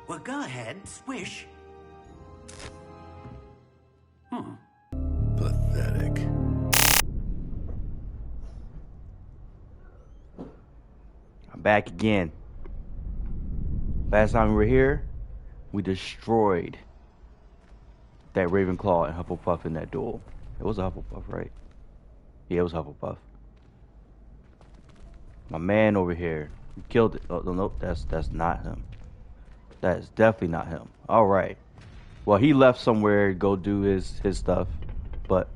Well, go ahead, swish. Pathetic. I'm back again. Last time we were here, we destroyed that Ravenclaw and Hufflepuff in that duel. It was a Hufflepuff, right? Yeah, it was Hufflepuff. My man over here, he killed it. Oh, nope, that's not him. That is definitely not him. All right. Well, he left somewhere to go do his stuff, but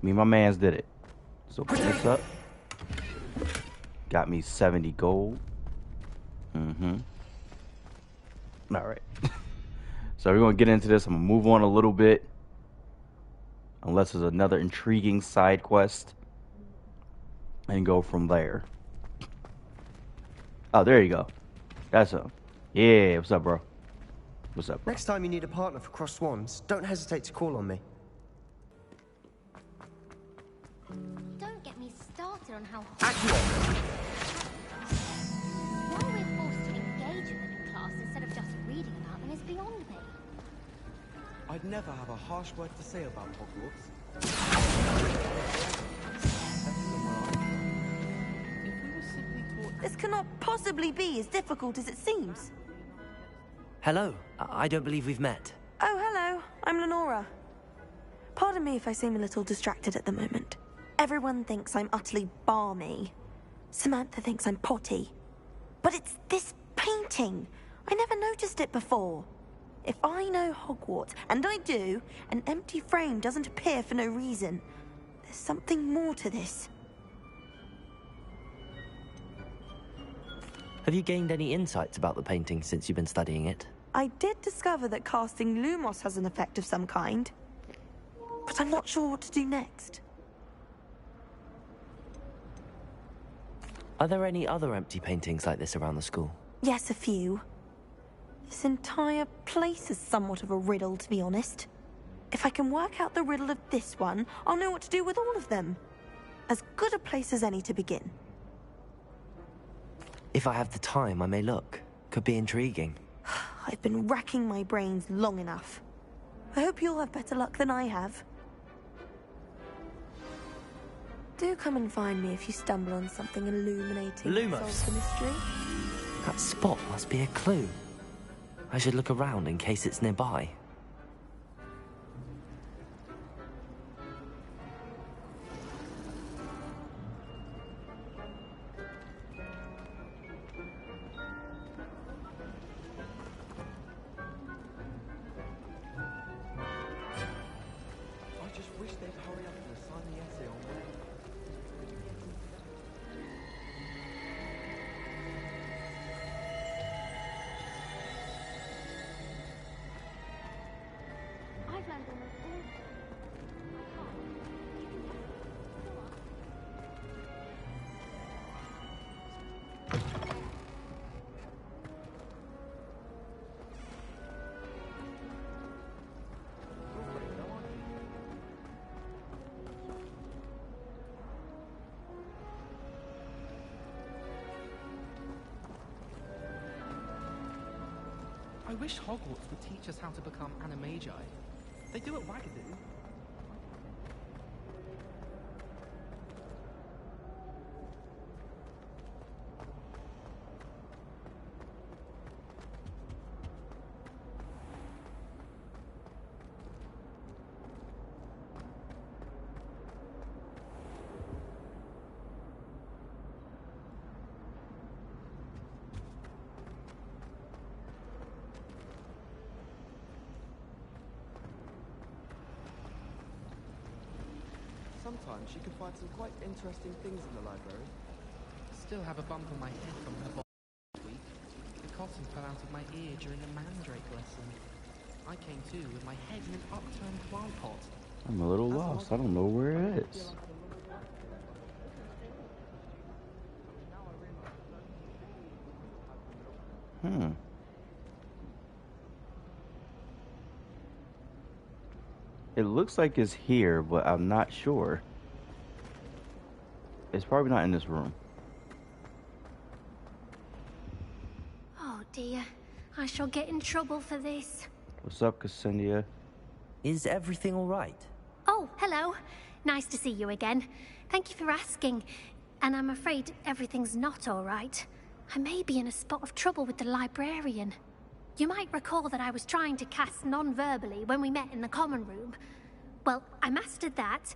me and my mans did it. So put this up. Got me 70 gold. All right. So we're gonna get into this. I'm gonna move on a little bit, unless there's another intriguing side quest, and go from there. Oh, there you go. That's him. Yeah, what's up, bro? What's up, bro? Next time you need a partner for Cross Swans, don't hesitate to call on me. Don't get me started on how Accurate! why we're forced to engage with them in class instead of just reading about them is beyond me. I'd never have a harsh word to say about Hogwarts. If we were simply taught... This cannot possibly be as difficult as it seems. Hello, I don't believe we've met. Oh, hello. I'm Lenora. Pardon me if I seem a little distracted at the moment. Everyone thinks I'm utterly balmy. Samantha thinks I'm potty. But it's this painting. I never noticed it before. If I know Hogwarts, and I do, an empty frame doesn't appear for no reason. There's something more to this. Have you gained any insights about the painting since you've been studying it? I did discover that casting Lumos has an effect of some kind. But I'm not sure what to do next. Are there any other empty paintings like this around the school? Yes, a few. This entire place is somewhat of a riddle, to be honest. If I can work out the riddle of this one, I'll know what to do with all of them. As good a place as any to begin. If I have the time, I may look. Could be intriguing. I've been racking my brains long enough. I hope you'll have better luck than I have. Do come and find me if you stumble on something illuminating that solves the mystery. That spot must be a clue. I should look around in case it's nearby. I just wish they'd hurry up and assign the essay on where... I've learned almost all of them. I wish Hogwarts would teach us how to become animagi. They do at Wagadoo. Sometimes you can find some quite interesting things in the library. Still have a bump on my head from her body this week. The cotton fell out of my ear during a mandrake lesson. I came to with my head in an upturned plant pot. I'm a little lost. I don't know where it is. It looks like it's here, but I'm not sure. It's probably not in this room. Oh dear. I shall get in trouble for this. What's up, Cassindia? Is everything all right? Oh, hello. Nice to see you again. Thank you for asking. And I'm afraid everything's not all right. I may be in a spot of trouble with the librarian. You might recall that I was trying to cast non-verbally when we met in the common room. Well, I mastered that,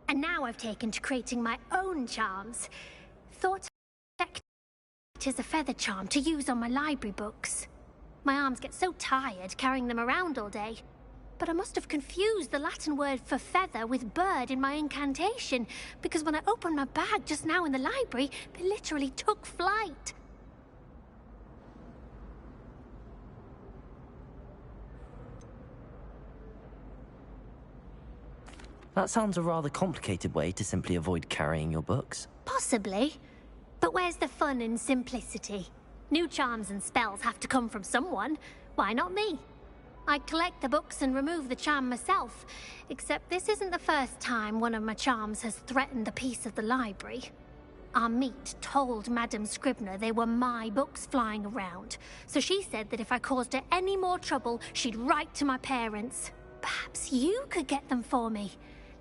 and now I've taken to creating my own charms. Thought it is a feather charm to use on my library books. My arms get so tired carrying them around all day. But I must have confused the Latin word for feather with bird in my incantation, because when I opened my bag just now in the library, they literally took flight. That sounds a rather complicated way to simply avoid carrying your books. Possibly. But where's the fun in simplicity? New charms and spells have to come from someone. Why not me? I collect the books and remove the charm myself, except this isn't the first time one of my charms has threatened the peace of the library. Our meet told Madame Scribner they were my books flying around, so she said that if I caused her any more trouble, she'd write to my parents. Perhaps you could get them for me.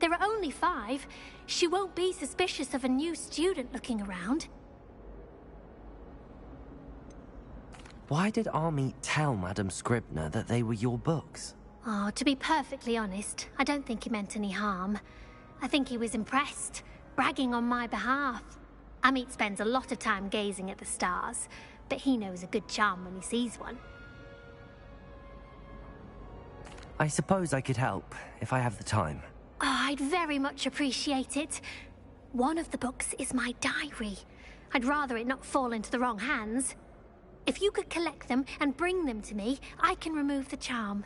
There are only 5. She won't be suspicious of a new student looking around. Why did Army tell Madame Scribner that they were your books? Oh, to be perfectly honest, I don't think he meant any harm. I think he was impressed, bragging on my behalf. Amit spends a lot of time gazing at the stars, but he knows a good charm when he sees one. I suppose I could help, if I have the time. Oh, I'd very much appreciate it. One of the books is my diary. I'd rather it not fall into the wrong hands. If you could collect them and bring them to me, I can remove the charm.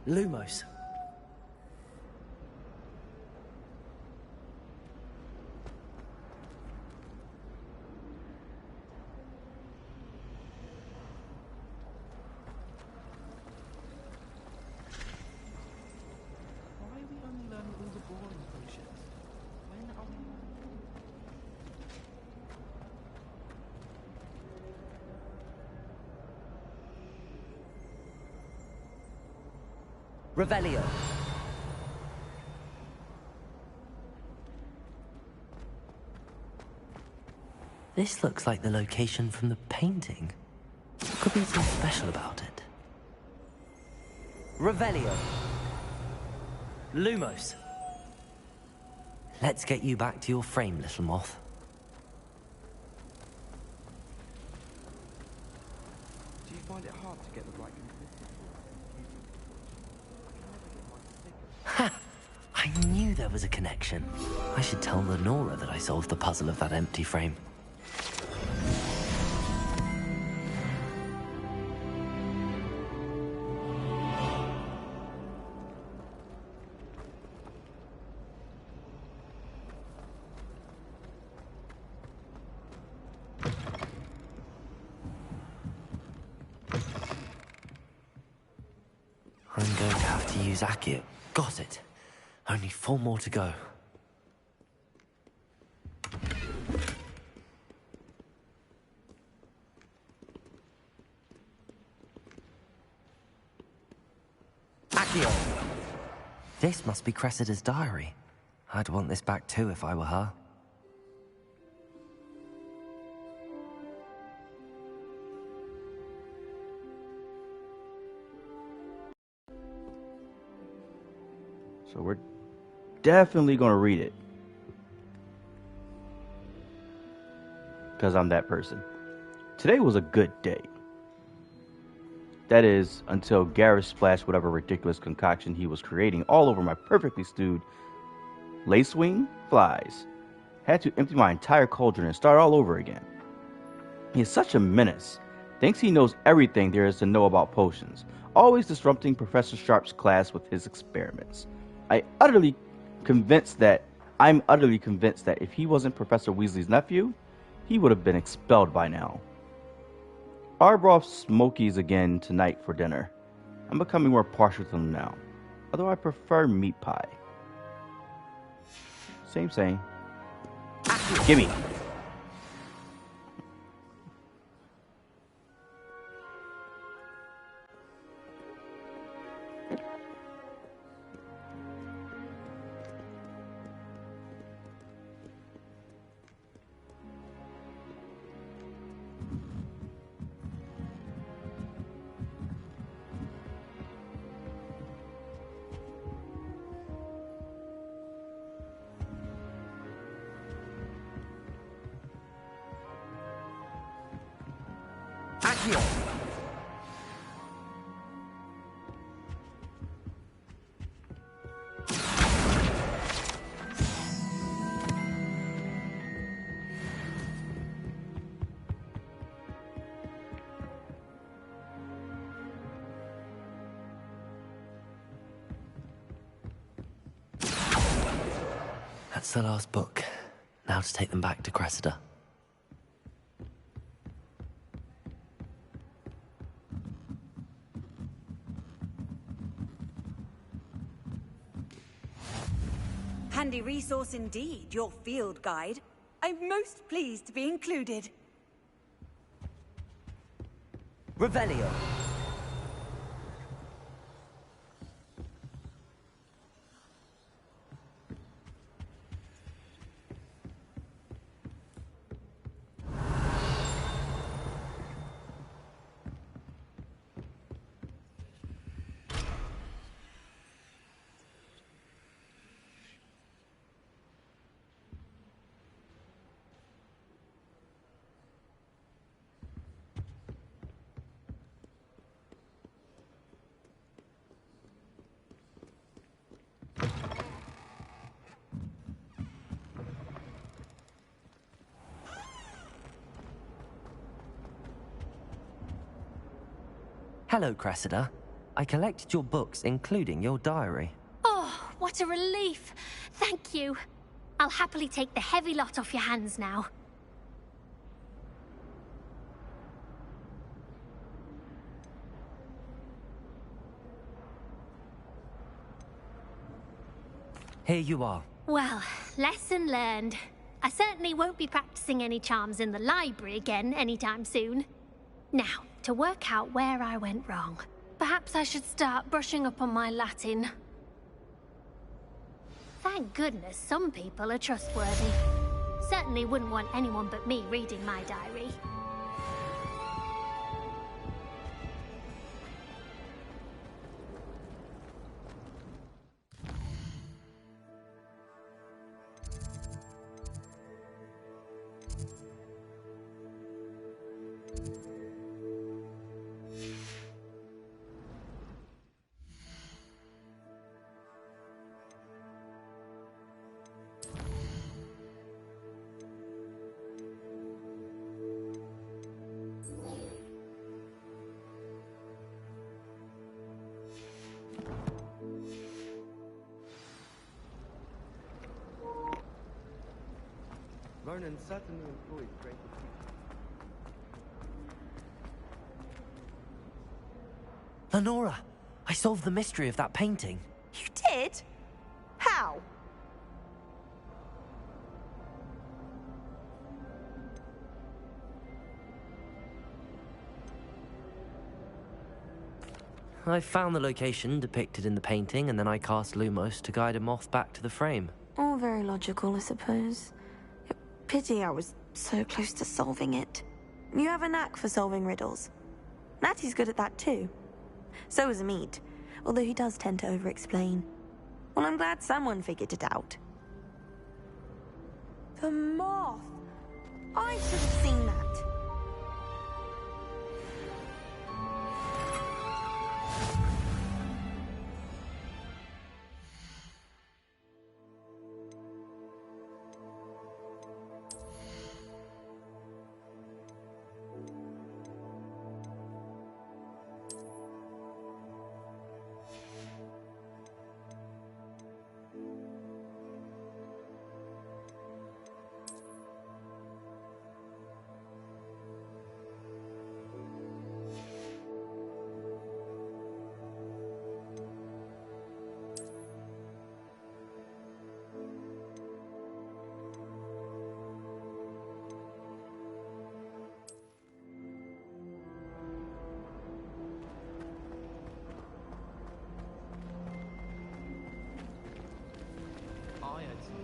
Lumos. Why are we only learning all the boring potions? When are we... Revelio. This looks like the location from the painting. Could be something special about it. Revelio. Lumos. Let's get you back to your frame, little moth. Do you find it hard to get the right Ha! I knew there was a connection. I should tell Lenora that I solved the puzzle of that empty frame. I'm going to have to use Accio. Got it. Only 4 more to go. Accio! This must be Cressida's diary. I'd want this back too if I were her. So we're definitely going to read it. Because I'm that person. Today was a good day. That is, until Garrus splashed whatever ridiculous concoction he was creating all over my perfectly stewed lacewing flies. Had to empty my entire cauldron and start all over again. He is such a menace. Thinks he knows everything there is to know about potions. Always disrupting Professor Sharp's class with his experiments. I'm utterly convinced that if he wasn't Professor Weasley's nephew, he would have been expelled by now. I brought Smokies again tonight for dinner. I'm becoming more partial to them now, although I prefer meat pie. Same. Gimme. Accio! That's the last book. Now to take them back to Cressida. Handy resource indeed, your field guide. I'm most pleased to be included. Revelio. Hello, Cressida. I collected your books, including your diary. Oh, what a relief. Thank you. I'll happily take the heavy lot off your hands now. Here you are. Well, lesson learned. I certainly won't be practicing any charms in the library again anytime soon. Now, to work out where I went wrong. Perhaps I should start brushing up on my Latin. Thank goodness some people are trustworthy. Certainly wouldn't want anyone but me reading my diary. Ronan certainly employs great Lenora, I solved the mystery of that painting. You did? How? I found the location depicted in the painting, and then I cast Lumos to guide a moth back to the frame. All very logical, I suppose. Pity I was so close to solving it. You have a knack for solving riddles. Natty's good at that too. So is Amit, although he does tend to over-explain. Well, I'm glad someone figured it out. The moth! I should have seen that.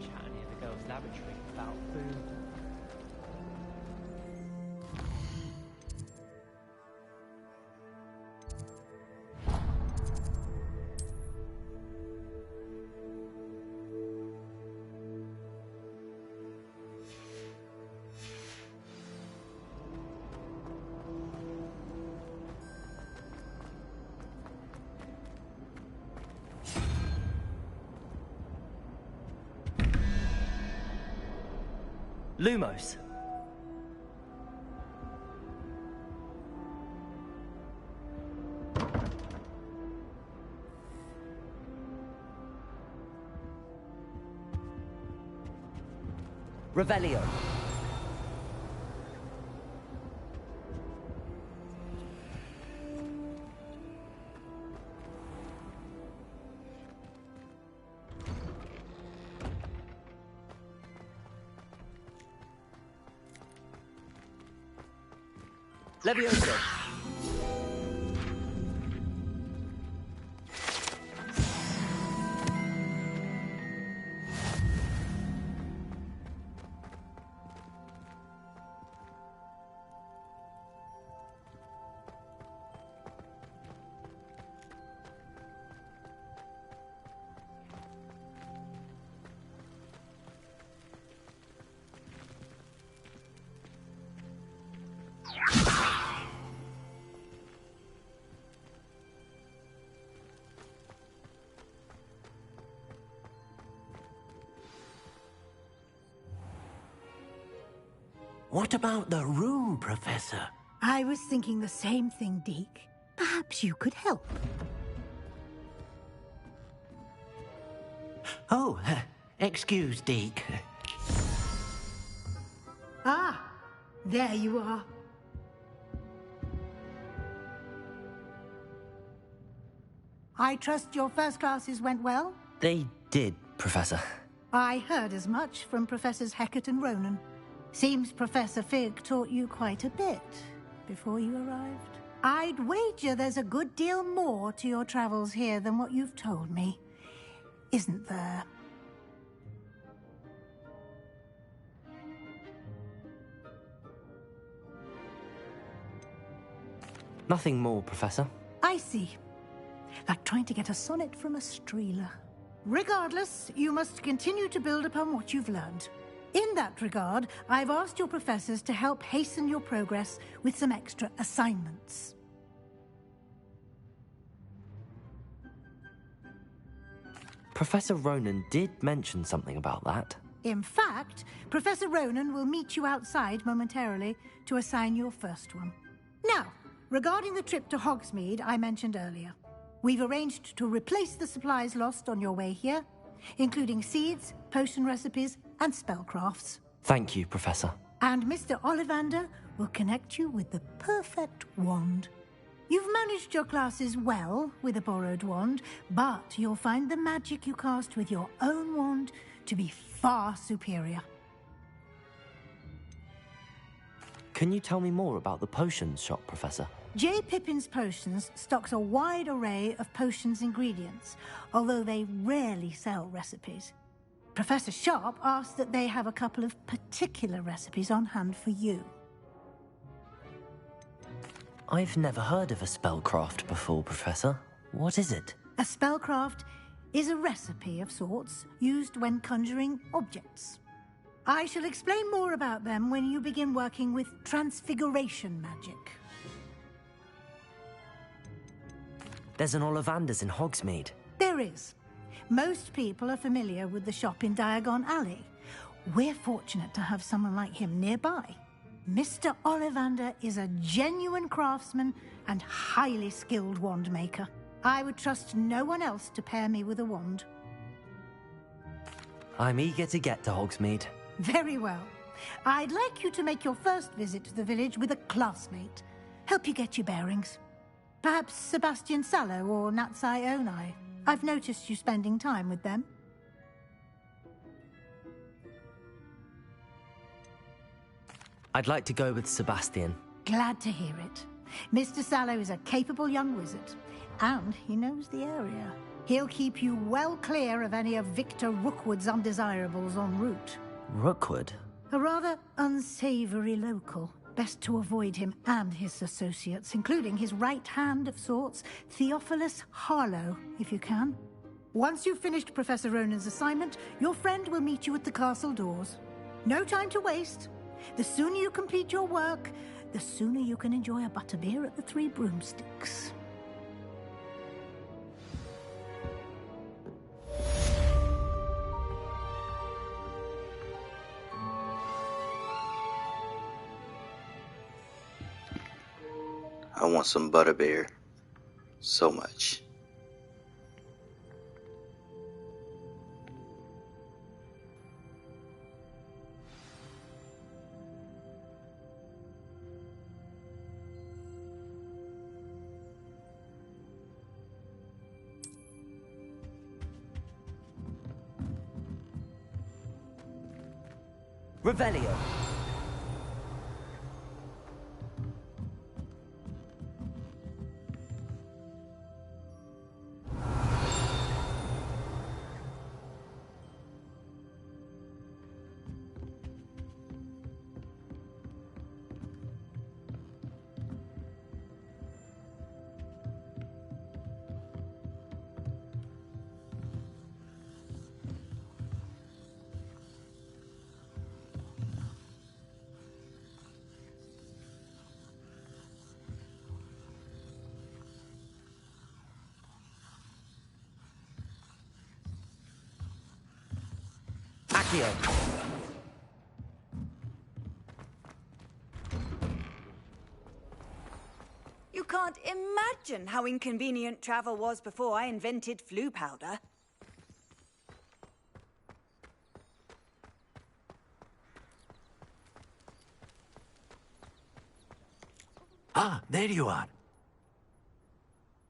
chat near the girls' lavatory about food. Lumos. Revelio. Levioso. What about the room, Professor? I was thinking the same thing, Deke. Perhaps you could help. Oh, excuse, Deke. Ah, there you are. I trust your first classes went well? They did, Professor. I heard as much from Professors Hecat and Ronan. Seems Professor Fig taught you quite a bit before you arrived. I'd wager there's a good deal more to your travels here than what you've told me, isn't there? Nothing more, Professor. I see. Like trying to get a sonnet from a streeler. Regardless, you must continue to build upon what you've learned. In that regard, I've asked your professors to help hasten your progress with some extra assignments. Professor Ronan did mention something about that. In fact, Professor Ronan will meet you outside momentarily to assign your first one. Now, regarding the trip to Hogsmeade I mentioned earlier, we've arranged to replace the supplies lost on your way here, including seeds, potion recipes, and spellcrafts. Thank you, Professor. And Mr. Ollivander will connect you with the perfect wand. You've managed your classes well with a borrowed wand, but you'll find the magic you cast with your own wand to be far superior. Can you tell me more about the potions shop, Professor? J. Pippin's Potions stocks a wide array of potions ingredients, although they rarely sell recipes. Professor Sharp asked that they have a couple of particular recipes on hand for you. I've never heard of a spellcraft before, Professor. What is it? A spellcraft is a recipe of sorts used when conjuring objects. I shall explain more about them when you begin working with transfiguration magic. There's an Ollivander's in Hogsmeade. There is. Most people are familiar with the shop in Diagon Alley. We're fortunate to have someone like him nearby. Mr. Ollivander is a genuine craftsman and highly skilled wand maker. I would trust no one else to pair me with a wand. I'm eager to get to Hogsmeade. Very well. I'd like you to make your first visit to the village with a classmate. Help you get your bearings. Perhaps Sebastian Sallow or Natsai Onai. I've noticed you spending time with them. I'd like to go with Sebastian. Glad to hear it. Mr. Sallow is a capable young wizard, and he knows the area. He'll keep you well clear of any of Victor Rookwood's undesirables en route. Rookwood? A rather unsavory local. Best to avoid him and his associates, including his right hand of sorts, Theophilus Harlow, if you can. Once you've finished Professor Ronan's assignment, your friend will meet you at the castle doors. No time to waste. The sooner you complete your work, the sooner you can enjoy a butterbeer at the Three Broomsticks. I want some butterbeer. So much. Revelio. Accio. You can't imagine how inconvenient travel was before I invented flu powder. Ah, there you are.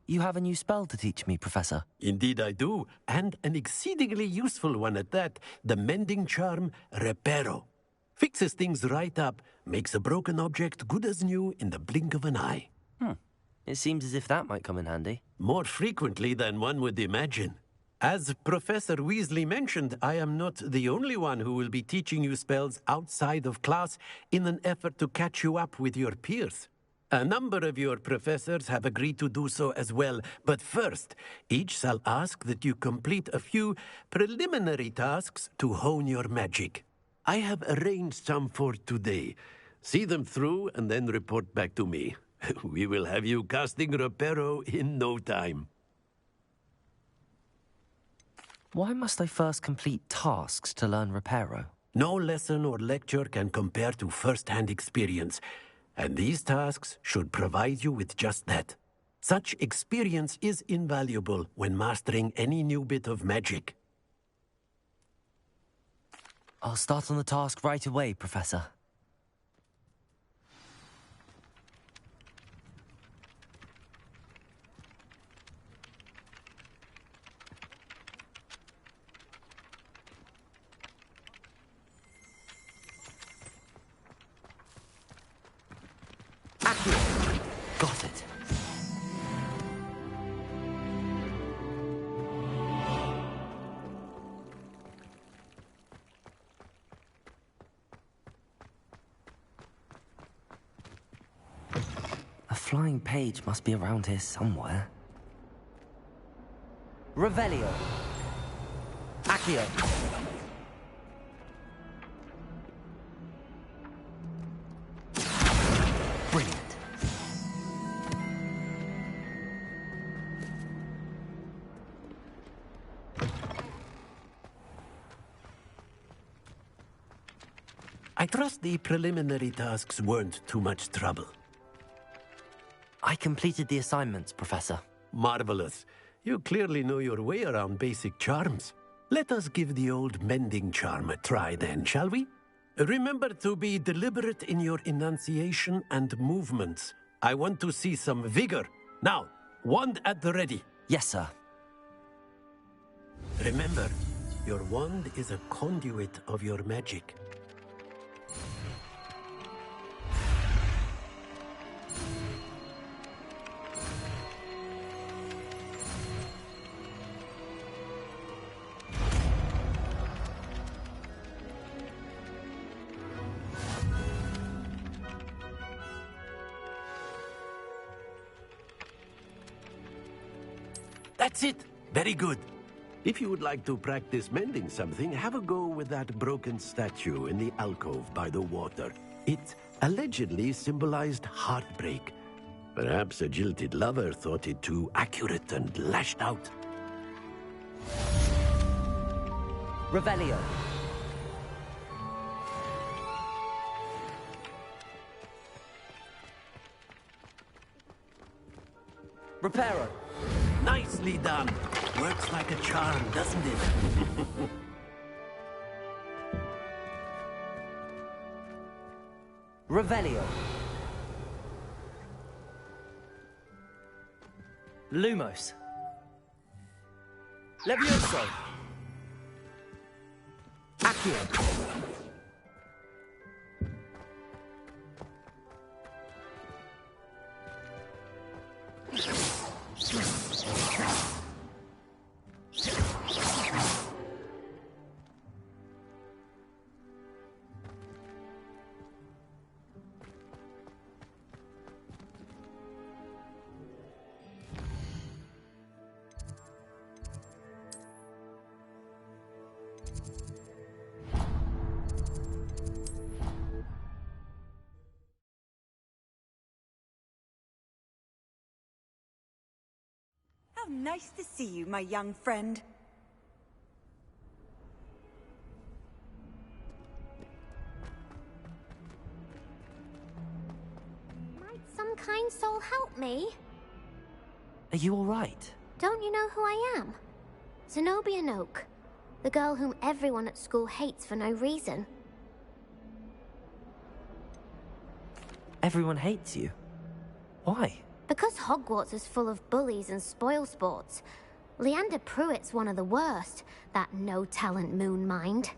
You have a new spell to teach me, Professor. Indeed I do, and an exceedingly useful one at that. The mending charm, Reparo. Fixes things right up, makes a broken object good as new in the blink of an eye. It seems as if that might come in handy. More frequently than one would imagine. As Professor Weasley mentioned, I am not the only one who will be teaching you spells outside of class in an effort to catch you up with your peers. A number of your professors have agreed to do so as well, but first, each shall ask that you complete a few preliminary tasks to hone your magic. I have arranged some for today. See them through and then report back to me. We will have you casting Reparo in no time. Why must I first complete tasks to learn Reparo? No lesson or lecture can compare to first-hand experience. And these tasks should provide you with just that. Such experience is invaluable when mastering any new bit of magic. I'll start on the task right away, Professor. Got it. A flying page must be around here somewhere. Revelio. Accio. Brilliant. I trust the preliminary tasks weren't too much trouble. I completed the assignments, Professor. Marvelous. You clearly know your way around basic charms. Let us give the old mending charm a try then, shall we? Remember to be deliberate in your enunciation and movements. I want to see some vigor. Now, wand at the ready. Yes, sir. Remember, your wand is a conduit of your magic. That's it. Very good. If you would like to practice mending something, have a go with that broken statue in the alcove by the water. It allegedly symbolized heartbreak. Perhaps a jilted lover thought it too accurate and lashed out. Revelio. Reparo. Nicely done. Works like a charm, doesn't it? Revelio. Lumos. Levioso. Accio. How nice to see you, my young friend. Might some kind soul help me? Are you all right? Don't you know who I am? Zenobia Noak, the girl whom everyone at school hates for no reason. Everyone hates you. Why? Because Hogwarts is full of bullies and spoilsports. Leander Pruitt's one of the worst, that no-talent moon mind.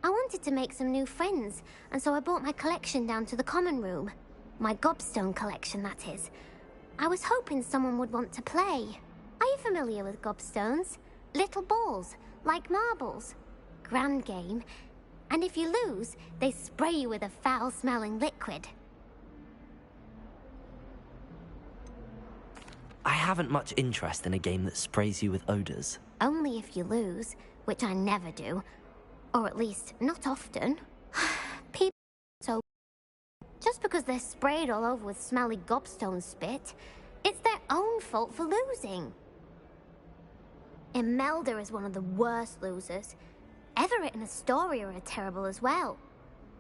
I wanted to make some new friends, and so I brought my collection down to the common room. My gobstone collection, that is. I was hoping someone would want to play. Are you familiar with gobstones? Little balls, like marbles. Grand game. And if you lose, they spray you with a foul-smelling liquid. I haven't much interest in a game that sprays you with odors. Only if you lose, which I never do. Or at least, not often. People so just because they're sprayed all over with smelly gobstone spit, it's their own fault for losing. Imelda is one of the worst losers. Everett and Astoria are terrible as well.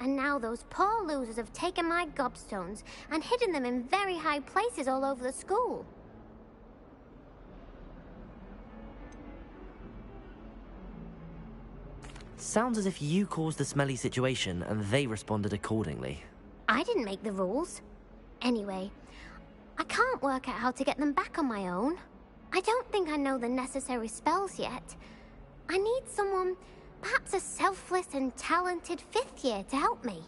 And now those poor losers have taken my gobstones and hidden them in very high places all over the school. Sounds as if you caused the smelly situation and they responded accordingly. I didn't make the rules. Anyway, I can't work out how to get them back on my own. I don't think I know the necessary spells yet. I need someone, perhaps a selfless and talented fifth year to help me.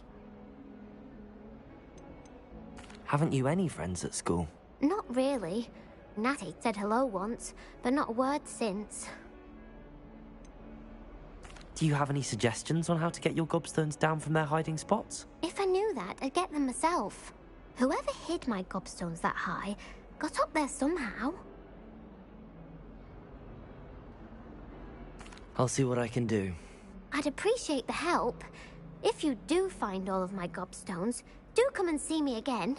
Haven't you any friends at school? Not really. Natty said hello once, but not a word since. Do you have any suggestions on how to get your gobstones down from their hiding spots? If I knew that, I'd get them myself. Whoever hid my gobstones that high got up there somehow. I'll see what I can do. I'd appreciate the help. If you do find all of my gobstones, do come and see me again.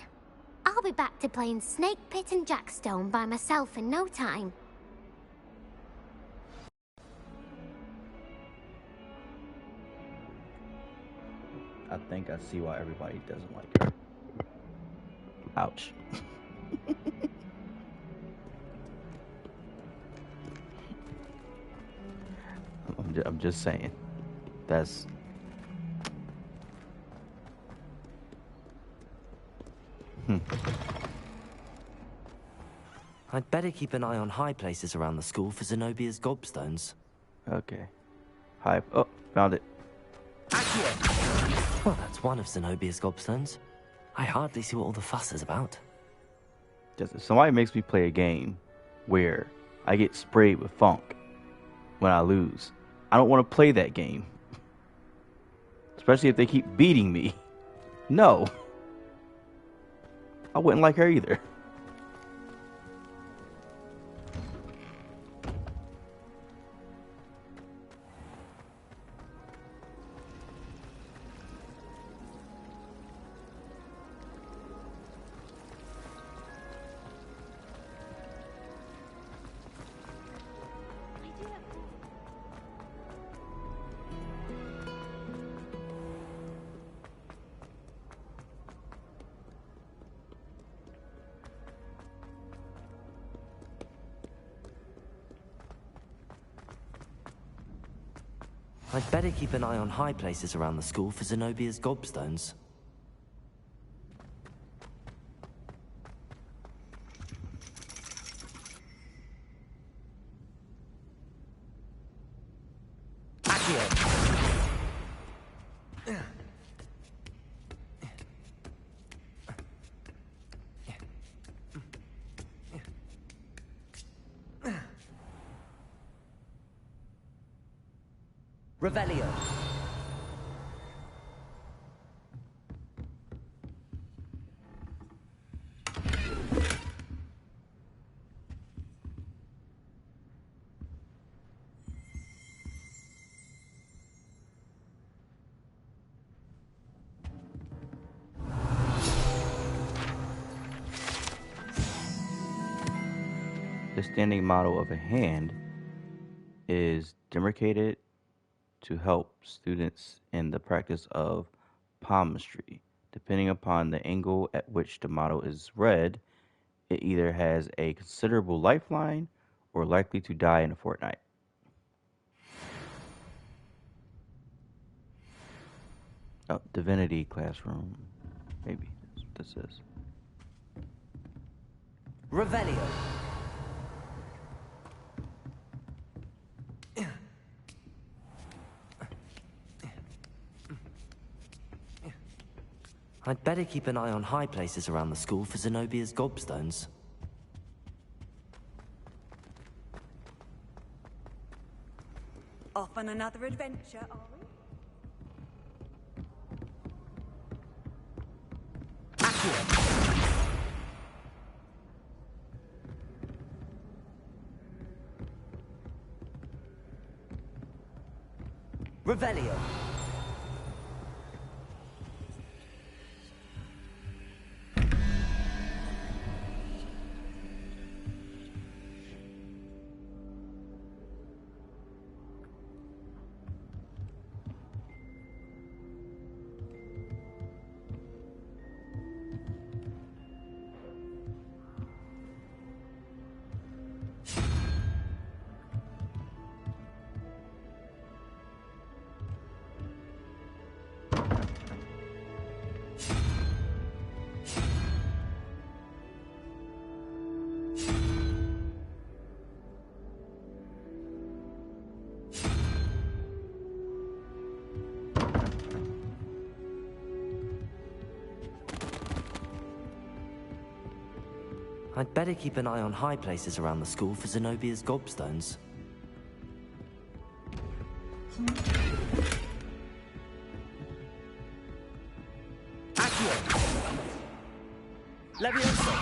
I'll be back to playing Snake Pit and Jackstone by myself in no time. I think I see why everybody doesn't like her. Ouch. I'm just saying. That's... I'd better keep an eye on high places around the school for Zenobia's gobstones. Okay. Hi. Oh, found it. Well, that's one of Zenobia's gobstones. I hardly see what all the fuss is about. Just if somebody makes me play a game where I get sprayed with funk when I lose, I don't want to play that game. Especially if they keep beating me. No. I wouldn't like her either. I'd better keep an eye on high places around the school for Zenobia's gobstones. Revelio. The standing model of a hand is demarcated to help students in the practice of palmistry. Depending upon the angle at which the model is read, it either has a considerable lifeline or likely to die in a fortnight. Oh, divinity classroom. Maybe that's what this is. Revelio. I'd better keep an eye on high places around the school for Zenobia's gobstones. Off on another adventure, are we? Revelio. I'd better keep an eye on high places around the school for Zenobia's gobstones. Accio! Levioso!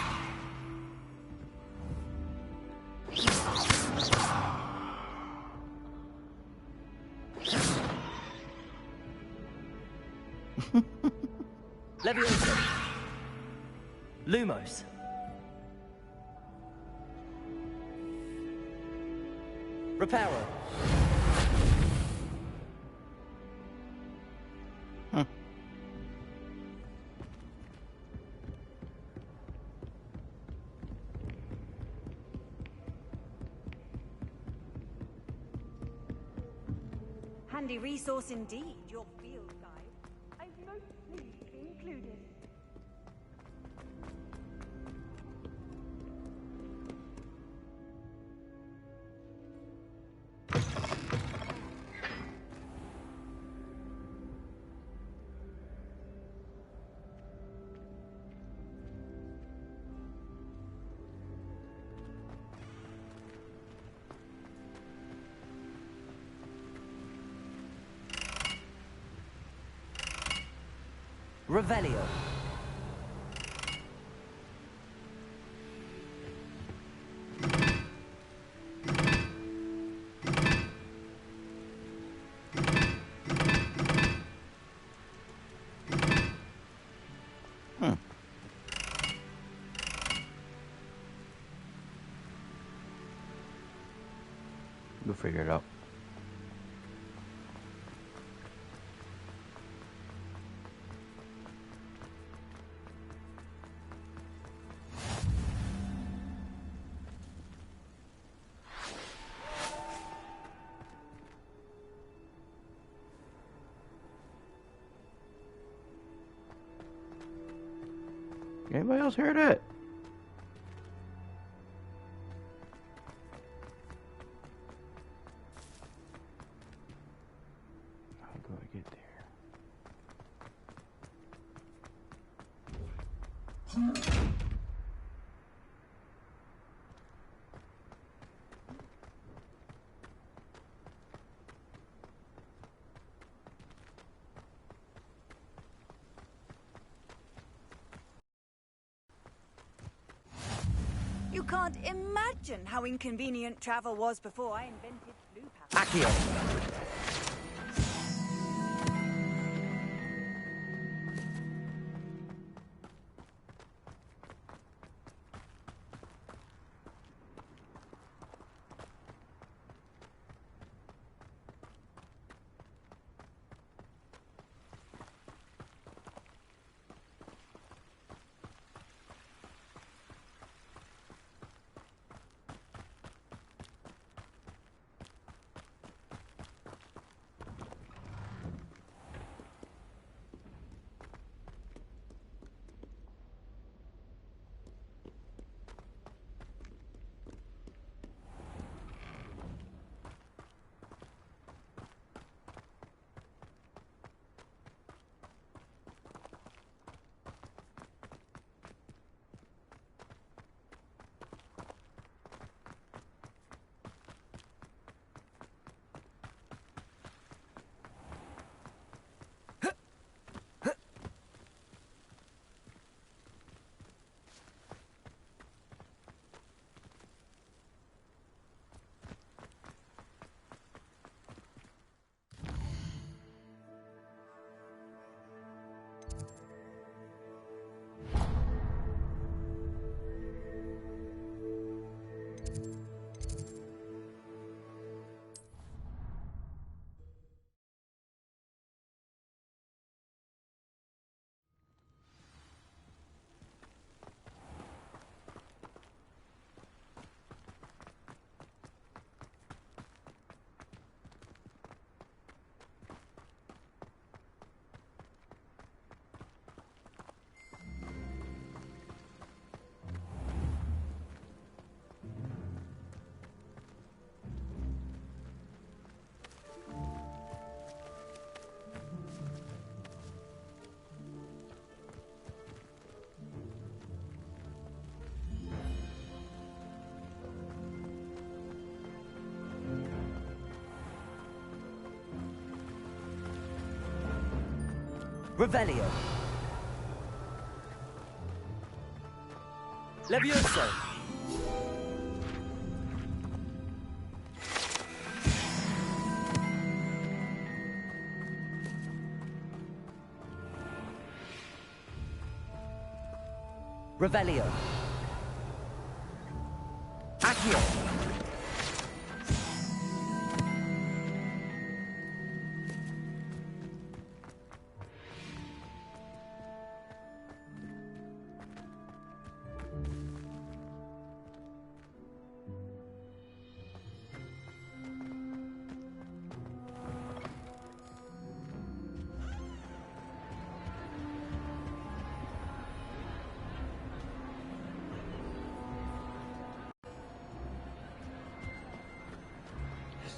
Levioso! Lumos! Reparo. Handy resource indeed, your field guide. I'm most pleased to be included. Revelio. We'll figure it out. Anybody else hear that? How do I get there? You can't imagine how inconvenient travel was before I invented blue powder. Accio. Revelio. Levioso. Revelio. Accio.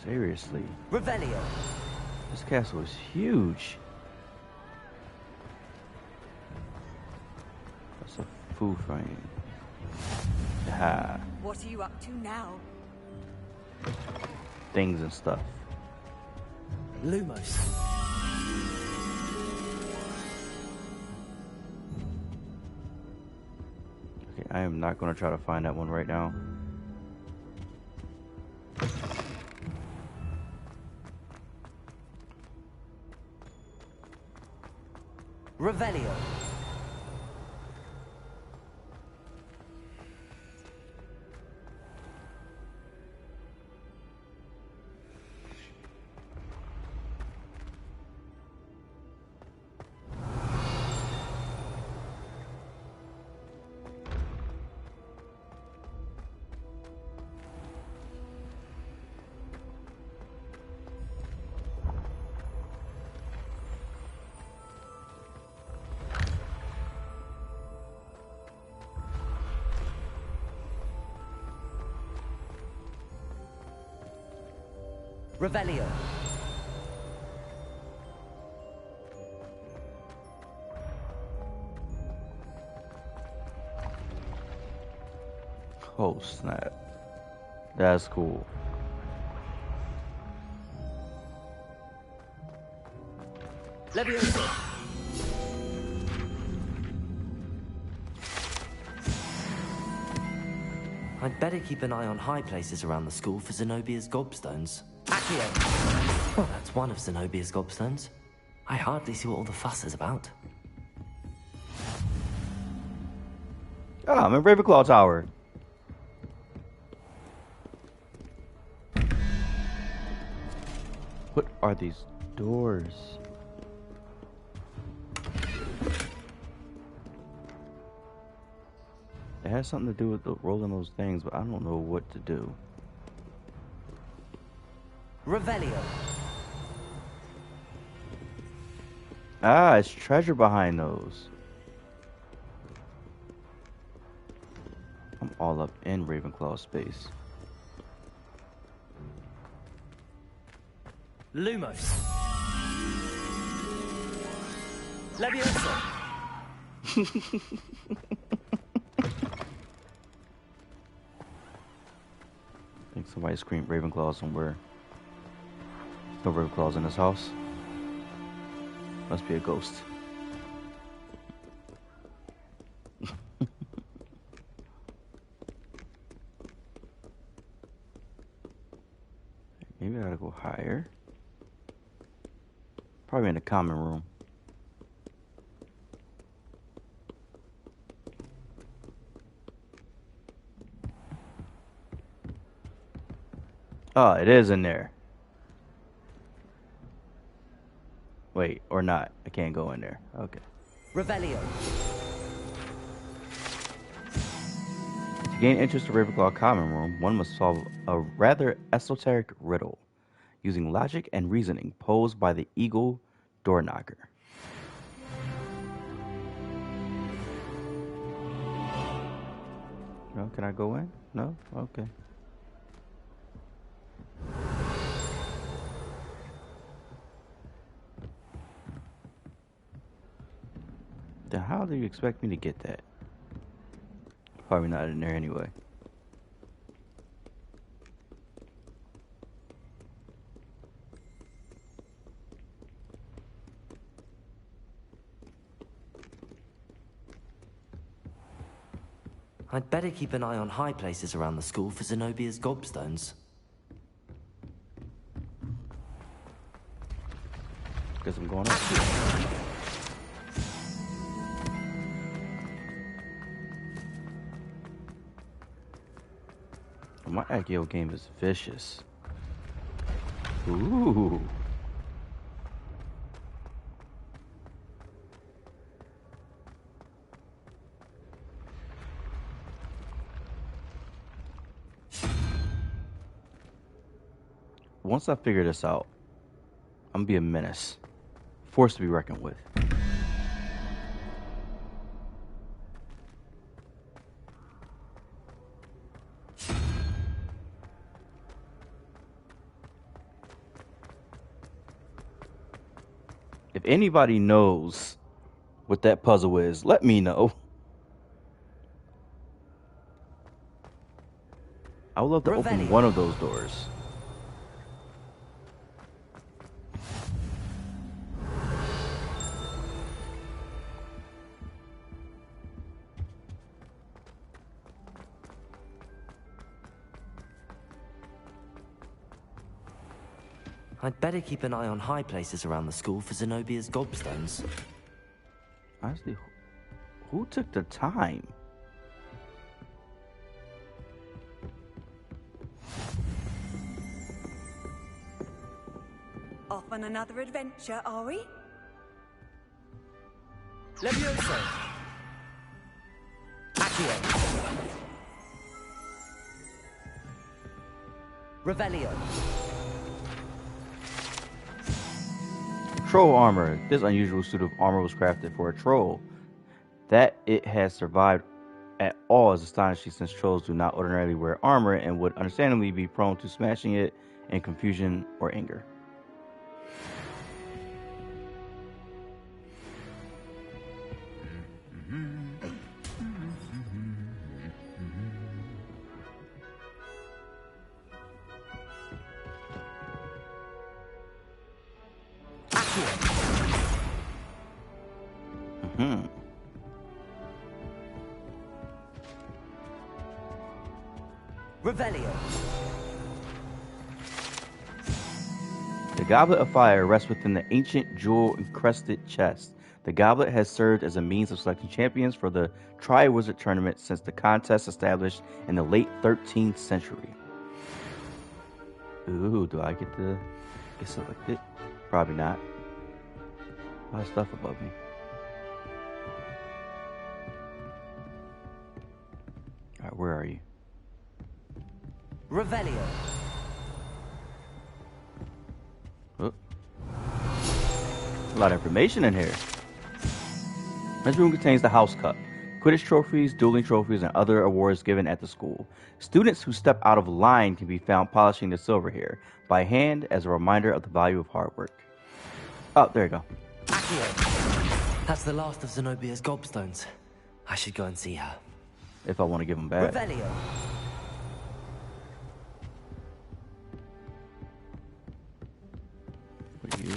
Seriously. Revelio. This castle is huge. That's a food frame. Ah, What are you up to now? things and stuff. Lumos. Okay, I am not going to try to find that one right now. Revelio. Revelio. Oh snap. That's cool. Leviosa. I'd better keep an eye on high places around the school for Zenobia's gobstones. Accio. Well, that's one of Zenobia's gobstones. I hardly see what all the fuss is about. Ah, I'm in Ravenclaw Tower. What are these doors? It has something to do with the rolling those things, but I don't know what to do. Revelio. Ah, it's treasure behind those. I'm all up in Ravenclaw space. Lumos. Leviosa. I think somebody screamed Ravenclaw somewhere. No Ravenclaws in this house. Must be a ghost. Maybe I gotta go higher. Probably in the common room. Oh, it is in there. Wait, or not. I can't go in there. Okay. Revelio. To gain interest in Ravenclaw Common Room, one must solve a rather esoteric riddle using logic and reasoning posed by the Eagle Door Knocker. No, can I go in? No? Okay. Then how do you expect me to get that? Probably not in there anyway. I'd better keep an eye on high places around the school for Zenobia's gobstones. Guess I'm going up. My Accio game is vicious. Ooh. Once I figure this out, I'm gonna be a menace. Force to be reckoned with. If anybody knows what that puzzle is, let me know. I would love to open one of those doors. I'd better keep an eye on high places around the school for Zenobia's gobstones. Honestly, who took the time? Off on another adventure, are we? Leviosa. Accio. Revelio. Troll armor. This unusual suit of armor was crafted for a troll. That it has survived at all is astonishing, since trolls do not ordinarily wear armor and would understandably be prone to smashing it in confusion or anger. Revelio. The Goblet of Fire rests within the ancient jewel-encrusted chest. The goblet has served as a means of selecting champions for the Tri-Wizard Tournament since the contest established in the late 13th century. Ooh, do I get to get selected? Probably not. A lot of stuff above me. Alright, where are you? Revelio. Oh. A lot of information in here. This room contains the House Cup, Quidditch trophies, dueling trophies, and other awards given at the school. Students who step out of line can be found polishing the silver here by hand as a reminder of the value of hard work. Oh, there you go. Accio. That's the last of Zenobia's gobstones. I should go and see her. If I want to give them back. Revelio. For you.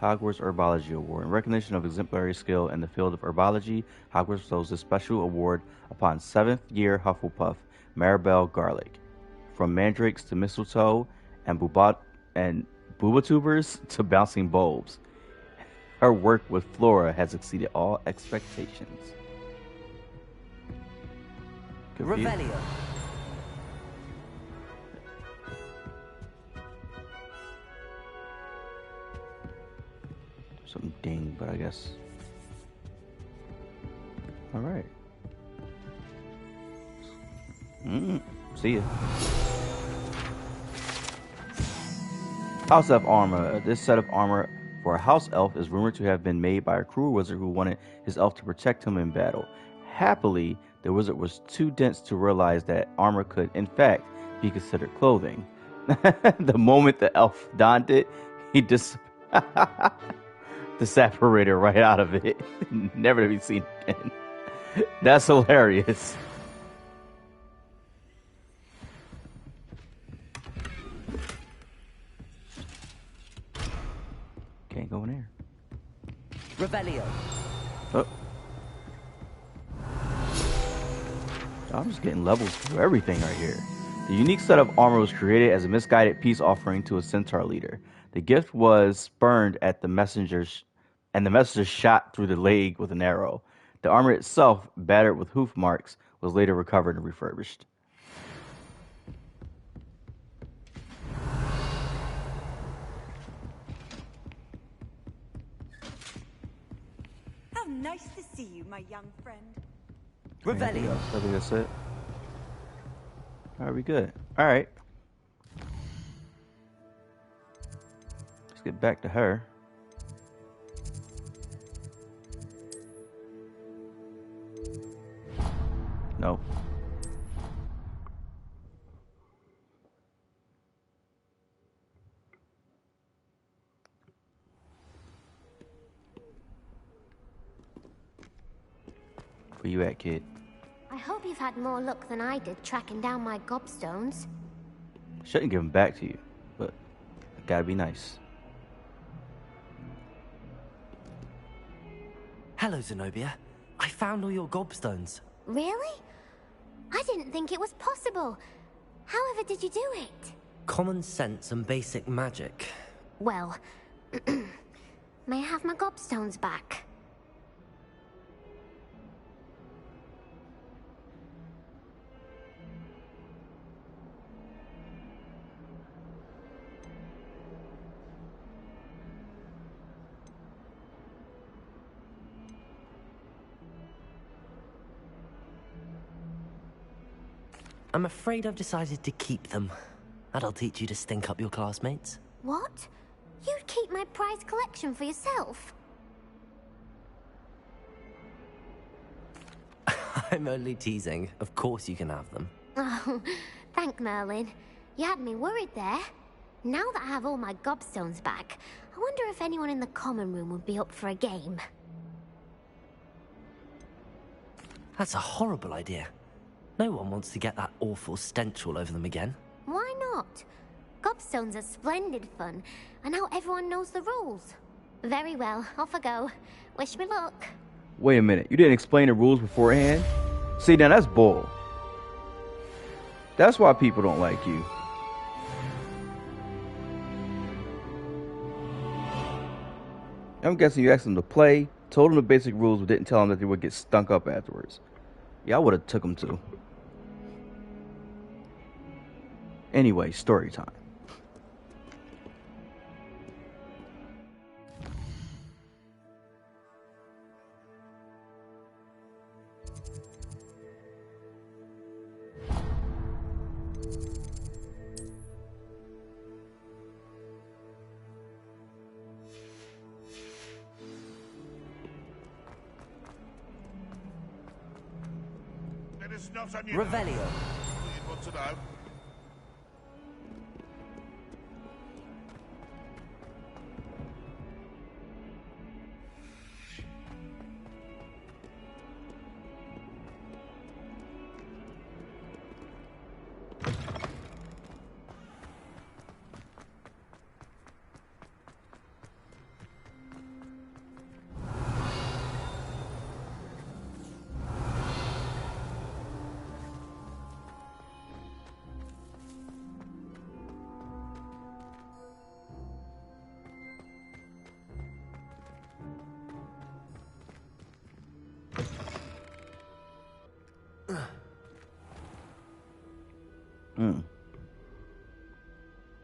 Hogwarts Herbology Award. In recognition of exemplary skill in the field of herbology, Hogwarts bestows this special award upon 7th year Hufflepuff, Maribel Garlick. From mandrakes to mistletoe and boobatubers to bouncing bulbs, her work with flora has exceeded all expectations. Good for you. Revelio. Something ding, but I guess. All right. See ya. House Elf armor. This set of armor for a house elf is rumored to have been made by a cruel wizard who wanted his elf to protect him in battle. Happily, the wizard was too dense to realize that armor could, in fact, be considered clothing. The moment the elf donned it, he disapparated right out of it. Never to be seen again. That's hilarious. Can't go in there. Revelio. Oh. I'm just getting levels for everything right here. The unique set of armor was created as a misguided peace offering to a centaur leader. The gift was spurned at the messengers, and the messenger shot through the leg with an arrow. The armor itself, battered with hoof marks, was later recovered and refurbished. How nice to see you, my young friend. Revelio. I think that's it. Alright, we good. Alright. Let's get back to her. No. Where you at, kid? I hope you've had more luck than I did tracking down my gobstones. Shouldn't give them back to you, but I gotta be nice. Hello, Zenobia. I found all your gobstones. Really? I didn't think it was possible. However did you do it? Common sense and basic magic. Well, may I have my gobstones back? I'm afraid I've decided to keep them. That'll teach you to stink up your classmates. What? You'd keep my prized collection for yourself? I'm only teasing. Of course you can have them. Oh, thank Merlin. You had me worried there. Now that I have all my gobstones back, I wonder if anyone in the common room would be up for a game. That's a horrible idea. No one wants to get that awful stench all over them again. Why not? Gobstones are splendid fun, and now everyone knows the rules. Very well, off I go. Wish me luck. Wait a minute, you didn't explain the rules beforehand? See, now that's bull. That's why people don't like you. I'm guessing you asked them to play, told them the basic rules, but didn't tell them that they would get stunk up afterwards. Yeah, I would have took them too. Anyway, story time. Revelio. Want to know?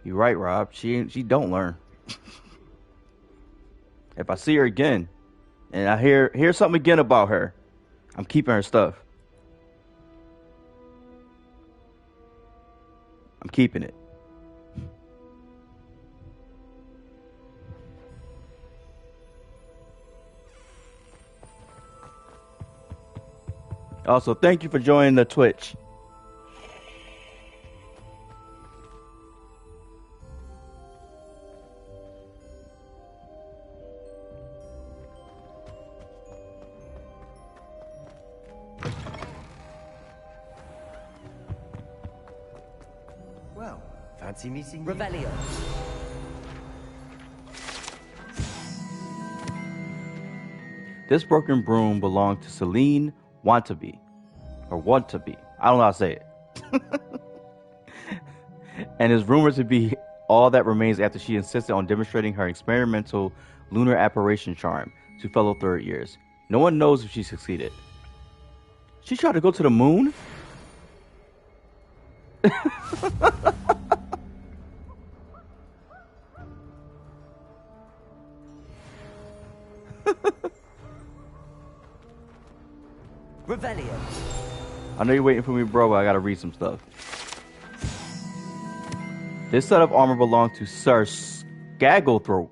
You're right, Rob. She don't learn. If I see her again, and I hear something again about her, I'm keeping her stuff. I'm keeping it. Also, thank you for joining the Twitch. Well, fancy meeting you. Revelio. This broken broom belonged to Celine Wantabe. Or Wantabe. I don't know how to say it. And is rumored to be all that remains after she insisted on demonstrating her experimental lunar apparition charm to fellow third years. No one knows if she succeeded. She tried to go to the moon? Revelio. I know you're waiting for me, bro, but I gotta read some stuff. This set of armor belonged to Sir Skagglethorpe,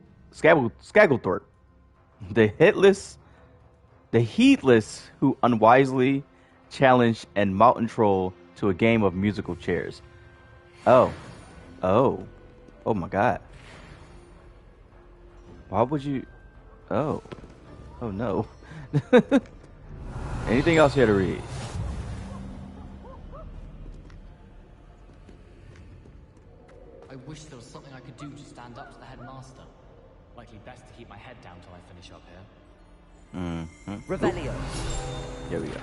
the heedless who unwisely challenged and mountain troll to a game of musical chairs. Oh my God! Why would you? Oh no! Anything else you had to read? I wish there was something I could do to stand up to the headmaster. Likely best to keep my head down till I finish up here. Revelio. Here we go.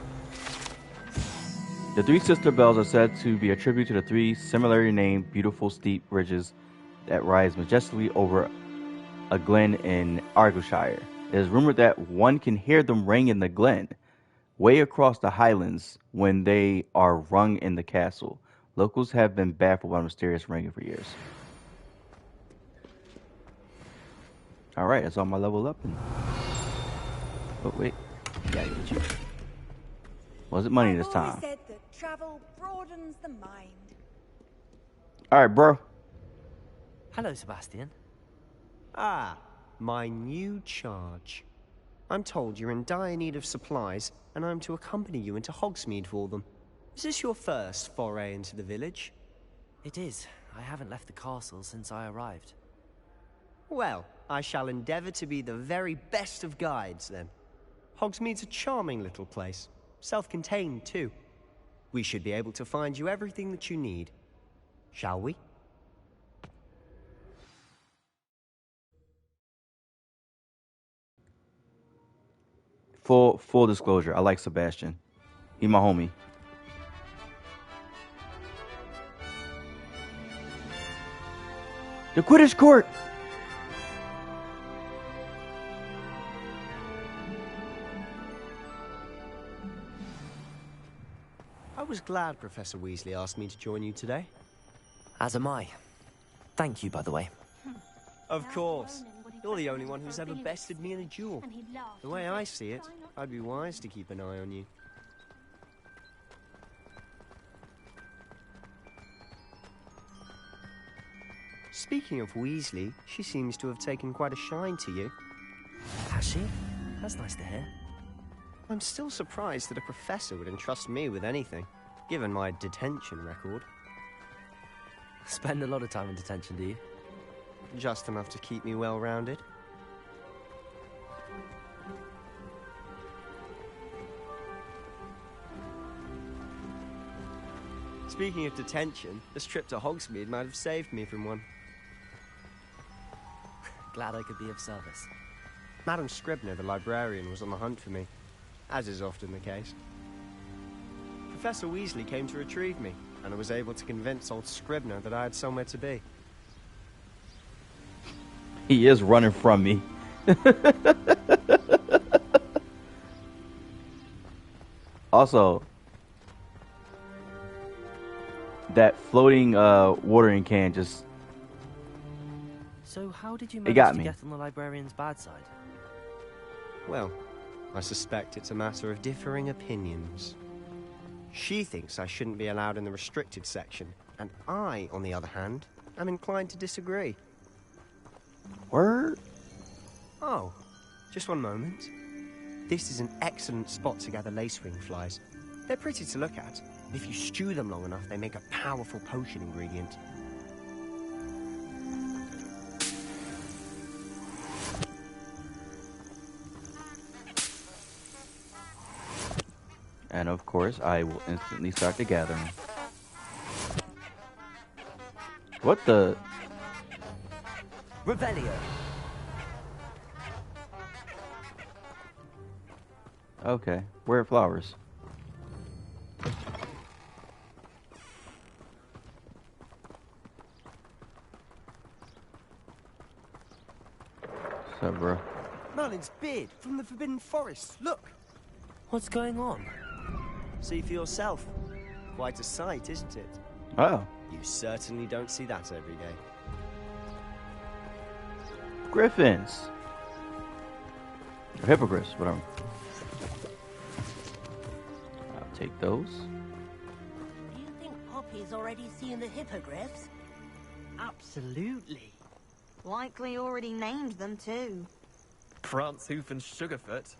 The three sister bells are said to be a tribute to the three similarly named beautiful steep ridges that rise majestically over a glen in Argyllshire. It is rumored that one can hear them ring in the glen, way across the highlands, when they are rung in the castle. Locals have been baffled by the mysterious ringing for years. Alright, that's all my level up. Oh, wait. Yeah, I get you. Was it money this time? I've always said that travel broadens the mind. Alright, bro. Hello, Sebastian. Ah, my new charge. I'm told you're in dire need of supplies, and I'm to accompany you into Hogsmeade for them. Is this your first foray into the village? It is. I haven't left the castle since I arrived. Well, I shall endeavour to be the very best of guides, then. Hogsmeade's a charming little place. Self-contained, too. We should be able to find you everything that you need. Shall we? Full disclosure, I like Sebastian. He my homie. The Quidditch court! I was glad Professor Weasley asked me to join you today. As am I. Thank you, by the way. Of course. You're the only one who's ever bested me in a duel. The way I see it, I'd be wise to keep an eye on you. Speaking of Weasley, she seems to have taken quite a shine to you. Has she? That's nice to hear. I'm still surprised that a professor would entrust me with anything, given my detention record. Spend a lot of time in detention, do you? Just enough to keep me well-rounded. Speaking of detention, this trip to Hogsmeade might have saved me from one. Glad I could be of service. Madam Scribner, the librarian, was on the hunt for me, as is often the case. Professor Weasley came to retrieve me, and I was able to convince old Scribner that I had somewhere to be. He is running from me. Also, that floating watering can just... So how did you It got manage to me. get on the librarian's bad side? Well, I suspect it's a matter of differing opinions. She thinks I shouldn't be allowed in the restricted section, and I, on the other hand, am inclined to disagree. Word? Oh, just one moment. This is an excellent spot to gather lacewing flies. They're pretty to look at. If you stew them long enough, they make a powerful potion ingredient. And of course, I will instantly start the gathering. What the? Revelio. Okay, where are flowers? What's up, bro? Merlin's beard from the Forbidden Forest. Look. What's going on? See for yourself. Quite a sight, isn't it? Oh. You certainly don't see that every day. Griffins. Or hippogriffs, whatever. I'll take those. Do you think Poppy's already seen the hippogriffs? Absolutely. Likely already named them too. Prancehoof and Sugarfoot.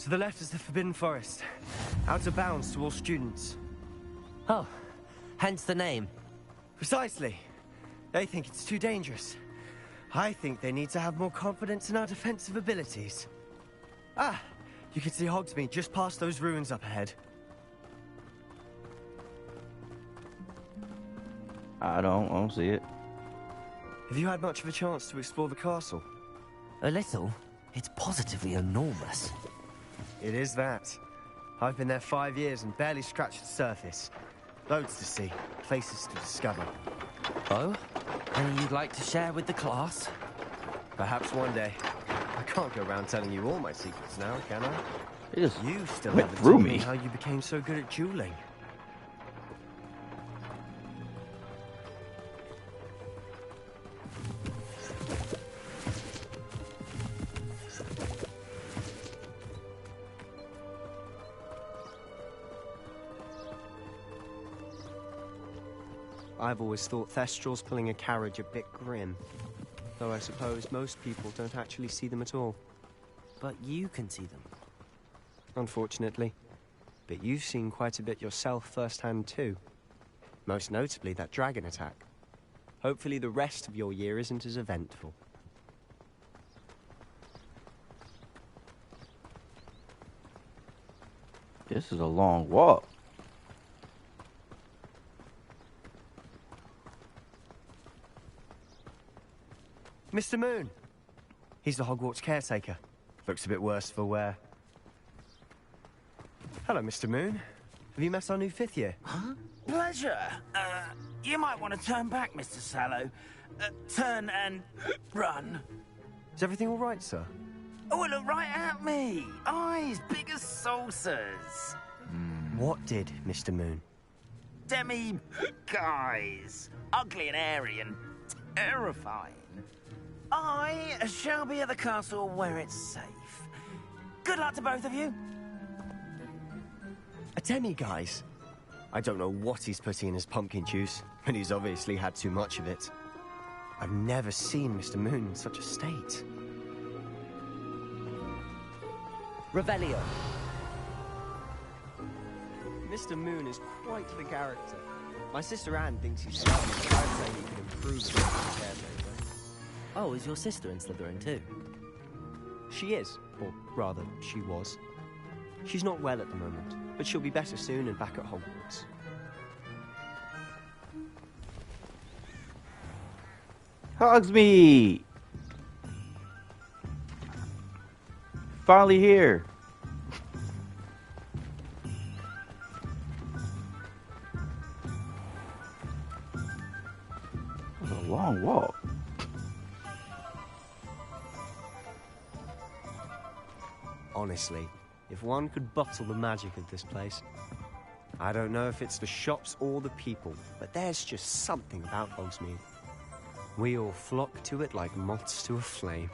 To the left is the Forbidden Forest. Out of bounds to all students. Oh, hence the name. Precisely. They think it's too dangerous. I think they need to have more confidence in our defensive abilities. Ah, you can see Hogsmeade just past those ruins up ahead. I don't see it. Have you had much of a chance to explore the castle? A little. It's positively enormous. It is that. I've been there 5 years and barely scratched the surface. Loads to see, places to discover. Oh? Any you'd like to share with the class? Perhaps one day. I can't go around telling you all my secrets now, can I? It just You still went haven't through told me. me how you became so good at dueling. I've always thought Thestrals pulling a carriage a bit grim. Though I suppose most people don't actually see them at all. But you can see them. Unfortunately. but you've seen quite a bit yourself firsthand too. Most notably that dragon attack. Hopefully the rest of your year isn't as eventful. This is a long walk. Mr. Moon! He's the Hogwarts caretaker. Looks a bit worse for wear. Hello, Mr. Moon. Have you met our new 5th year? Huh? Pleasure. You might want to turn back, Mr. Sallow. Turn and run. Is everything all right, sir? Oh, look right at me. Eyes big as saucers. What did, Mr. Moon? Guys. Ugly and hairy and terrifying. I shall be at the castle where it's safe. Good luck to both of you. A demi-guise? I don't know what he's putting in his pumpkin juice, but he's obviously had too much of it. I've never seen Mr. Moon in such a state. Revelio. Mr. Moon is quite the character. My sister Anne thinks he's slightly, but I'd say he could improve as a caretaker. Oh, is your sister in Slytherin too? She is, or rather, she was. She's not well at the moment, but she'll be better soon and back at Hogwarts. Hogsmeade! Finally here. That was a long walk. Honestly, if one could bottle the magic of this place. I don't know if it's the shops or the people, but there's just something about Hogsmeade. We all flock to it like moths to a flame.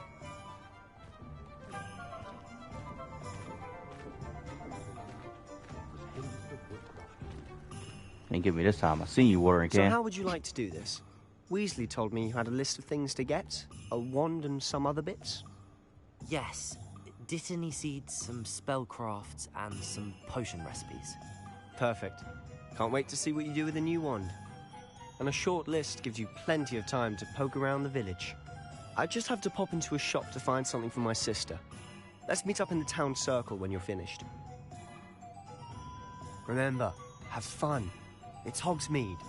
Ain't give me this time. I seen you watering So can. how would you like to do this? Weasley told me you had a list of things to get, a wand and some other bits. Yes. Dittany seeds, some spellcrafts, and some potion recipes. Perfect. Can't wait to see what you do with the new wand. And a short list gives you plenty of time to poke around the village. I just have to pop into a shop to find something for my sister. Let's meet up in the town circle when you're finished. Remember, have fun. It's Hogsmeade.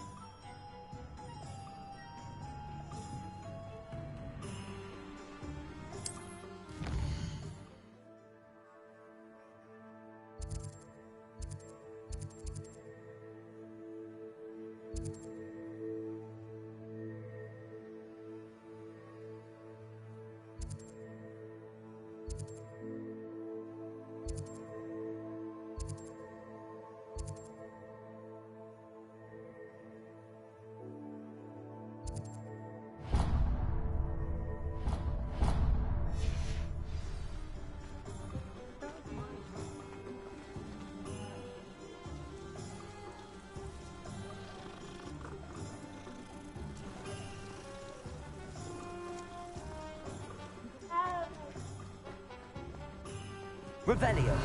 Revelio.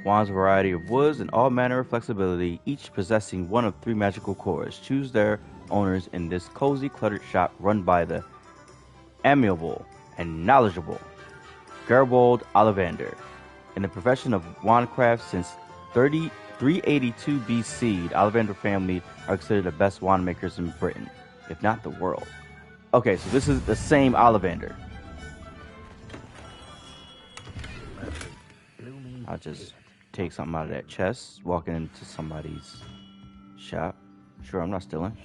Wands, a variety of woods, and all manner of flexibility, each possessing one of 3 magical cores. Choose their owners in this cozy, cluttered shop run by the amiable and knowledgeable Gerbold Ollivander. In the profession of wandcraft since 382 BC, the Ollivander family are considered the best wand makers in Britain, if not the world. Okay, so this is the same Ollivander. I'll just take something out of that chest, walking into somebody's shop. Sure, I'm not stealing.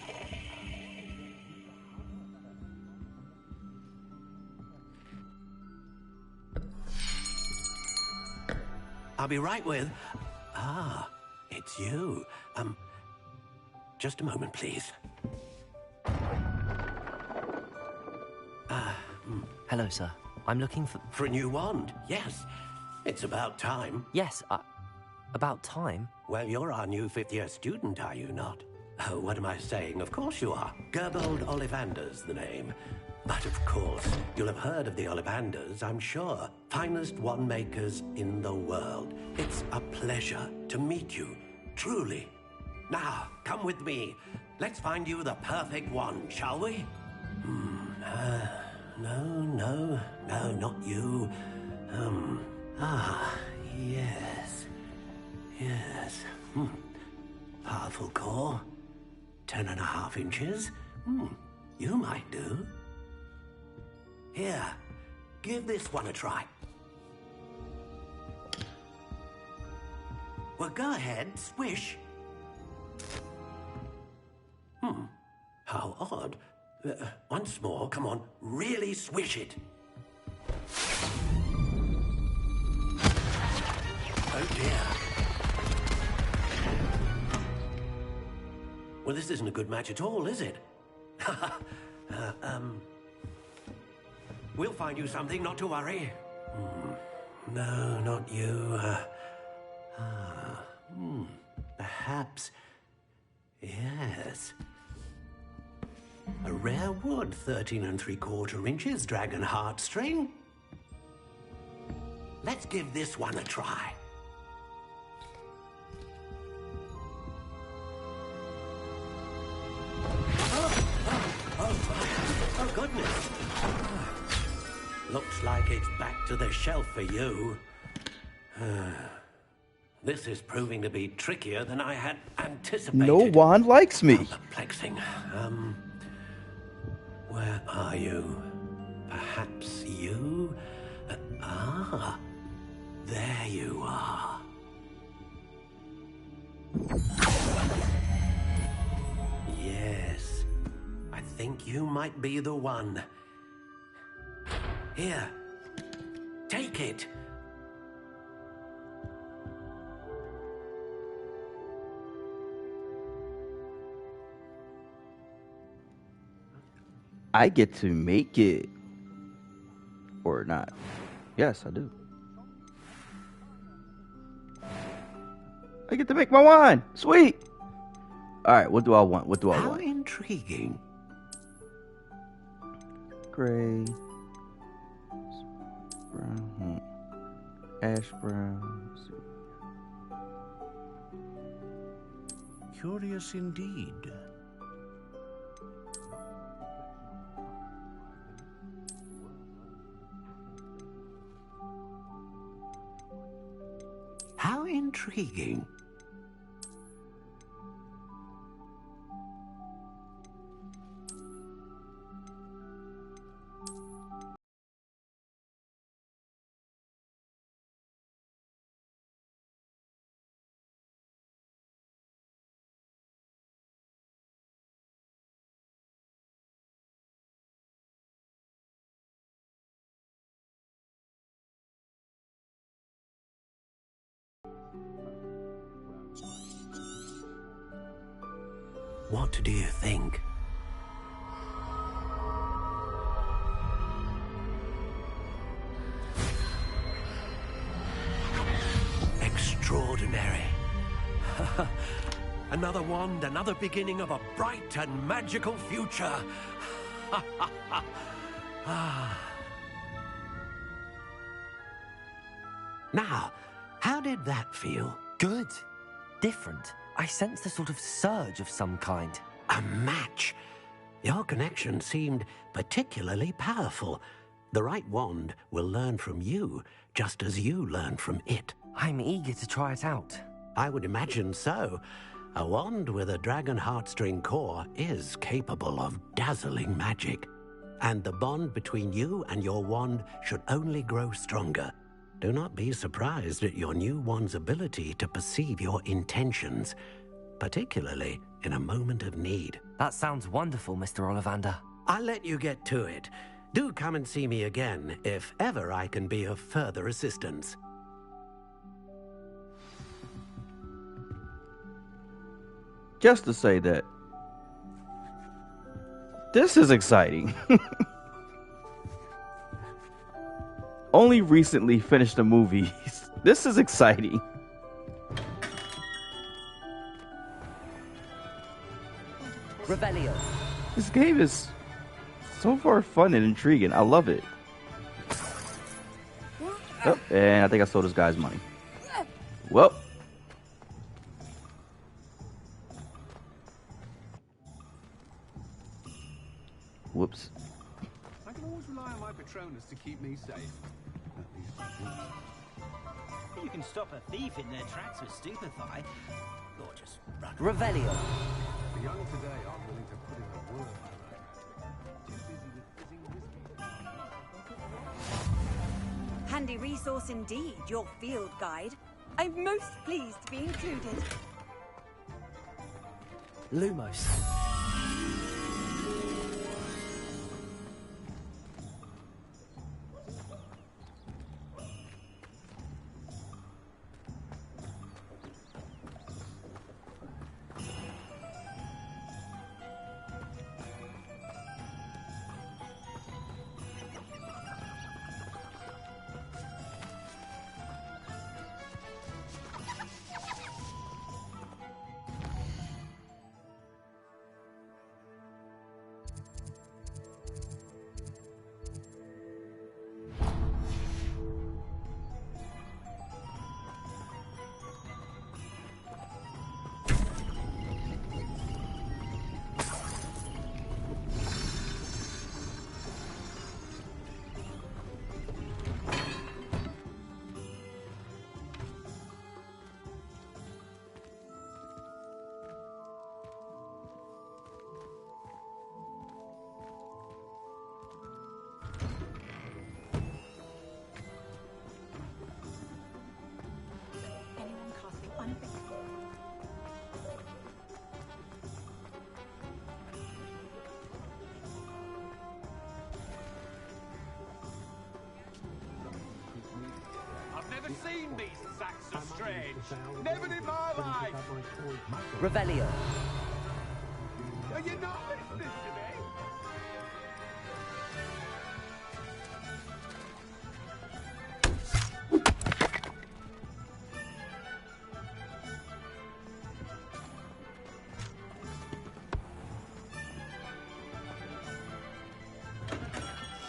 I'll be right with... Ah, it's you. Just a moment, please. Hello, sir. I'm looking for... For a new wand, yes. It's about time. Yes, about time? Well, you're our new 5th-year student, are you not? Oh, what am I saying? Of course you are. Gerbold Ollivander's the name. But of course, you'll have heard of the Ollivanders, I'm sure. finest wand makers in the world. It's a pleasure to meet you, truly. Now, come with me. Let's find you the perfect wand, shall we? No, not you. Yes. Powerful core. 10.5 inches. You might do. Here, give this one a try. Well, go ahead, swish. How odd. Once more, come on, really swish it. Oh dear. Well, this isn't a good match at all, is it? We'll find you something, not to worry. No, not you. Perhaps. Yes. A rare wood, 13 3/4 inches, dragon heartstring. Let's give this one a try. Oh, goodness. Looks like it's back to the shelf for you. This is proving to be trickier than I had anticipated. No wand likes me. Perplexing. Where are you? Perhaps you? There you are. Yes. I think you might be the one. Here. Take it. I get to make it. Or not. Yes, I do. I get to make my wine. Sweet. Alright, what do I want? What do I want? How intriguing. Gray. Brown. Ash brown. Curious indeed. How intriguing. What do you think? Extraordinary. Another wand, another beginning of a bright and magical future. Now, how did that feel? Good. Different. I sensed a sort of surge of some kind. A match. Your connection seemed particularly powerful. The right wand will learn from you, just as you learn from it. I'm eager to try it out. I would imagine so. A wand with a dragon heartstring core is capable of dazzling magic. And the bond between you and your wand should only grow stronger. Do not be surprised at your new wand's ability to perceive your intentions, particularly in a moment of need. That sounds wonderful, Mr. Ollivander. I'll let you get to it. Do come and see me again if ever I can be of further assistance. Just to say that this is exciting. Only recently finished the movie. This is exciting. Revelio. This game is so far fun and intriguing. I love it. Oh, and I think I stole this guy's money. Well. Whoops. I can always rely on my Patronus to keep me safe. You can stop a thief in their tracks with stupefy, or just run. Revelio. The young today aren't willing to put in a word, Too busy with fizzing whiskey. Handy resource indeed, your field guide. I'm most pleased to be included. Lumos. Never seen these sacks so strange. Never in my life. Revelio. Are you not listening to me?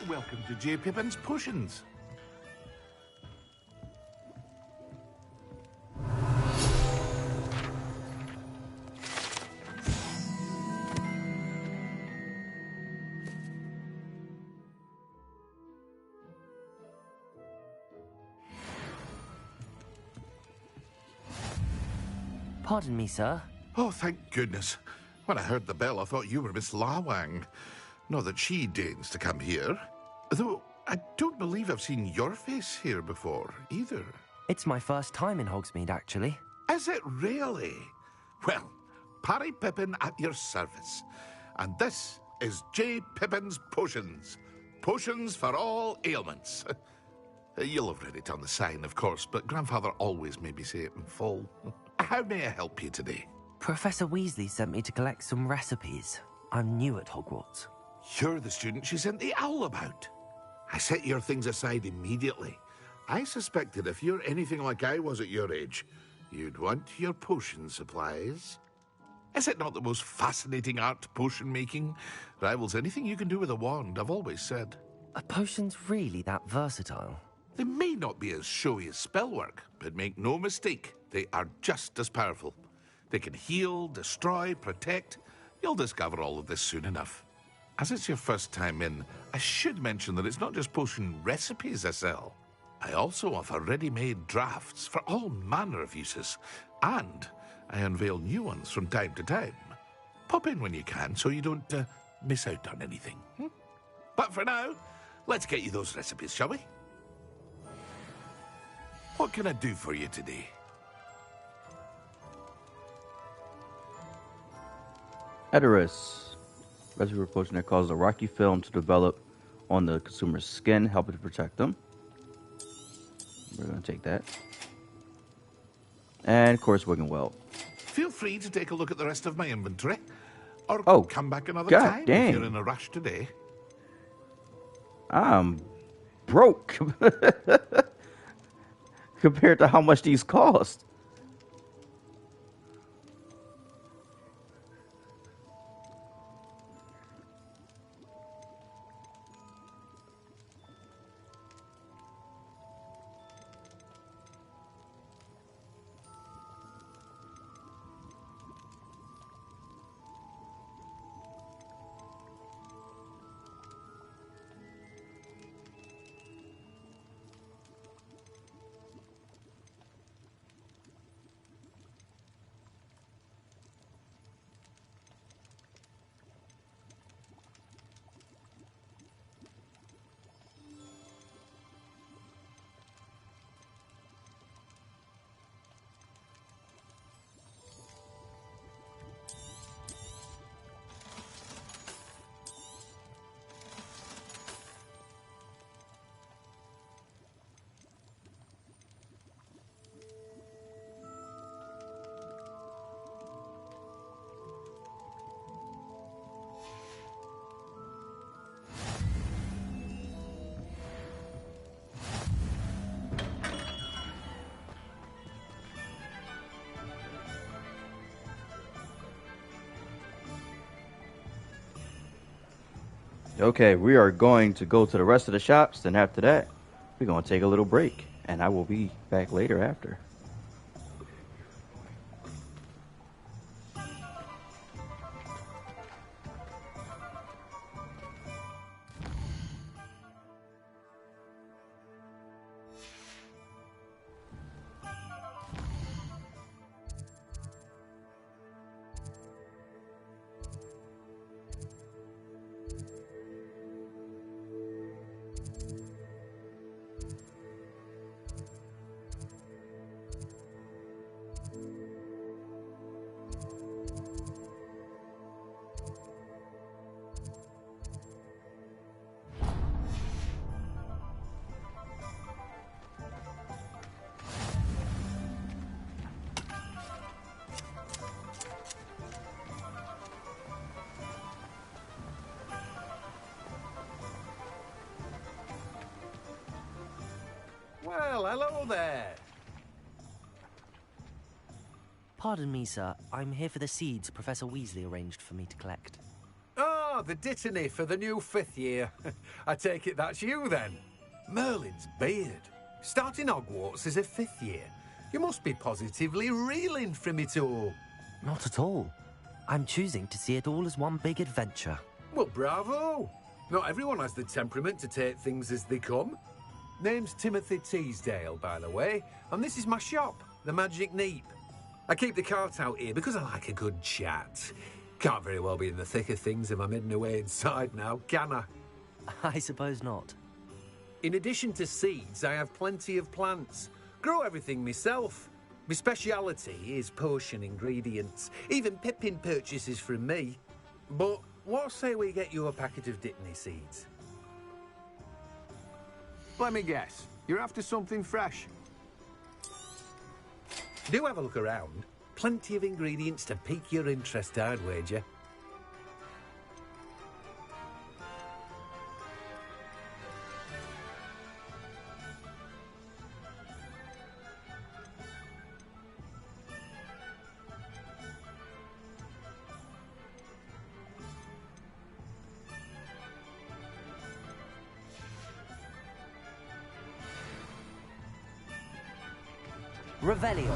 Welcome to J. Pippin's Potions. Pardon me, sir. Oh, thank goodness. When I heard the bell, I thought you were Miss Lawang. Not that she deigns to come here. Though, I don't believe I've seen your face here before, either. It's my first time in Hogsmeade, actually. Is it really? Well, Parry Pippin at your service. And this is J. Pippin's Potions. Potions for all ailments. You'll have read it on the sign, of course, but Grandfather always made me say it in full. How may I help you today? Professor Weasley sent me to collect some recipes. I'm new at Hogwarts. You're the student she sent the owl about. I set your things aside immediately. I suspected if you're anything like I was at your age, you'd want your potion supplies. Is it not the most fascinating art, potion making? Rivals anything you can do with a wand, I've always said. Are potions really that versatile? They may not be as showy as spellwork, but make no mistake, they are just as powerful. They can heal, destroy, protect. You'll discover all of this soon enough. As it's your first time in, I should mention that it's not just potion recipes I sell. I also offer ready-made drafts for all manner of uses, and I unveil new ones from time to time. Pop in when you can so you don't miss out on anything. But for now, let's get you those recipes, shall we? What can I do for you today? Edoris. Recipe potion that causes a rocky film to develop on the consumer's skin, helping to protect them. We're going to take that. And, of course, Wiggenweld. Feel free to take a look at the rest of my inventory. Or come back another God time dang. if you're in a rush today. I'm broke compared to how much these cost. Okay, we are going to go to the rest of the shops. Then after that, we're going to take a little break. And I will be back later after. Well, hello there. Pardon me, sir. I'm here for the seeds Professor Weasley arranged for me to collect. Ah, the dittany for the new 5th year. I take it that's you, then. Merlin's beard. Starting Hogwarts as a 5th year. You must be positively reeling from it all. Not at all. I'm choosing to see it all as one big adventure. Well, bravo. Not everyone has the temperament to take things as they come. Name's Timothy Teasdale, by the way, and this is my shop, the Magic Neep. I keep the cart out here because I like a good chat. Can't very well be in the thick of things if I'm hidden away inside now, can I? I suppose not. In addition to seeds, I have plenty of plants. Grow everything myself. My speciality is potion ingredients. Even Pippin purchases from me. But what say we get you a packet of Dittany seeds? Let me guess. You're after something fresh. Do have a look around. Plenty of ingredients to pique your interest, I'd wager. Revelio.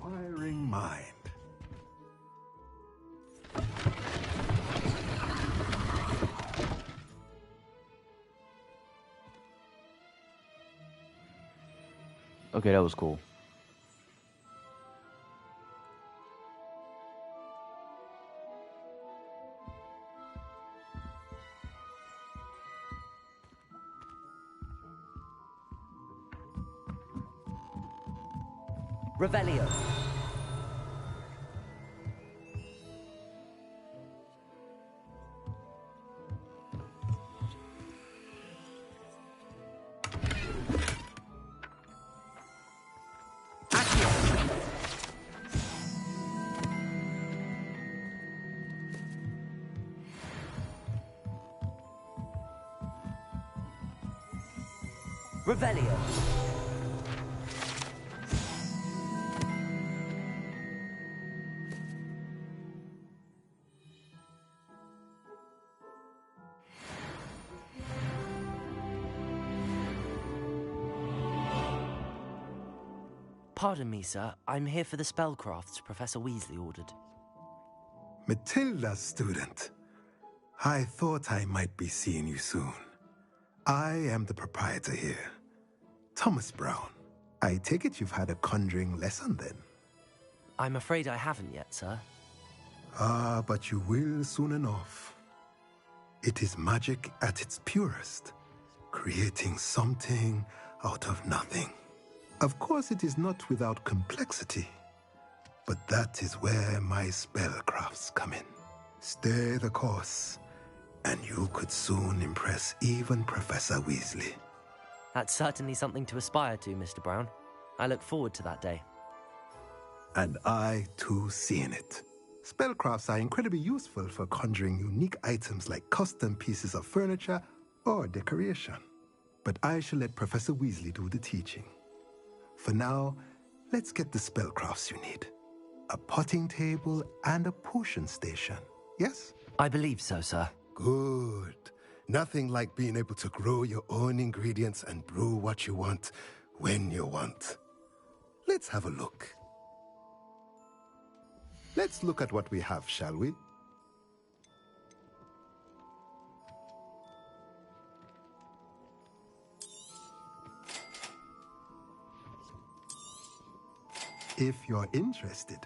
Inquiring mind. Okay, that was cool. Revelio. Revelio. Pardon me, sir. I'm here for the spellcrafts Professor Weasley ordered. Matilda, student. I thought I might be seeing you soon. I am the proprietor here. Thomas Brown, I take it you've had a conjuring lesson then? I'm afraid I haven't yet, sir. Ah, but you will soon enough. It is magic at its purest, creating something out of nothing. Of course, it is not without complexity, but that is where my spellcrafts come in. Stay the course, and you could soon impress even Professor Weasley. That's certainly something to aspire to, Mr. Brown. I look forward to that day. And I, too, see in it. Spellcrafts are incredibly useful for conjuring unique items like custom pieces of furniture or decoration. But I shall let Professor Weasley do the teaching. For now, let's get the spellcrafts you need. A potting table and a potion station, yes? I believe so, sir. Good. Nothing like being able to grow your own ingredients and brew what you want when you want. Let's have a look. Let's look at what we have, shall we? If you're interested,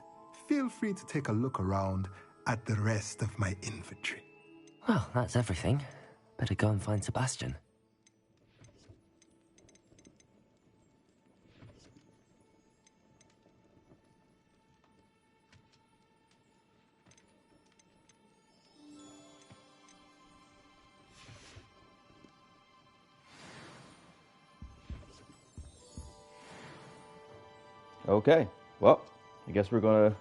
feel free to take a look around at the rest of my inventory. Well, that's everything. Better go and find Sebastian. Okay, well, I guess we're gonna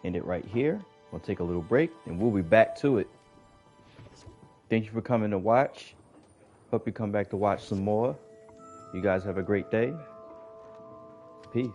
end it right here. We'll take a little break and we'll be back to it. Thank you for coming to watch. Hope you come back to watch some more. You guys have a great day. Peace.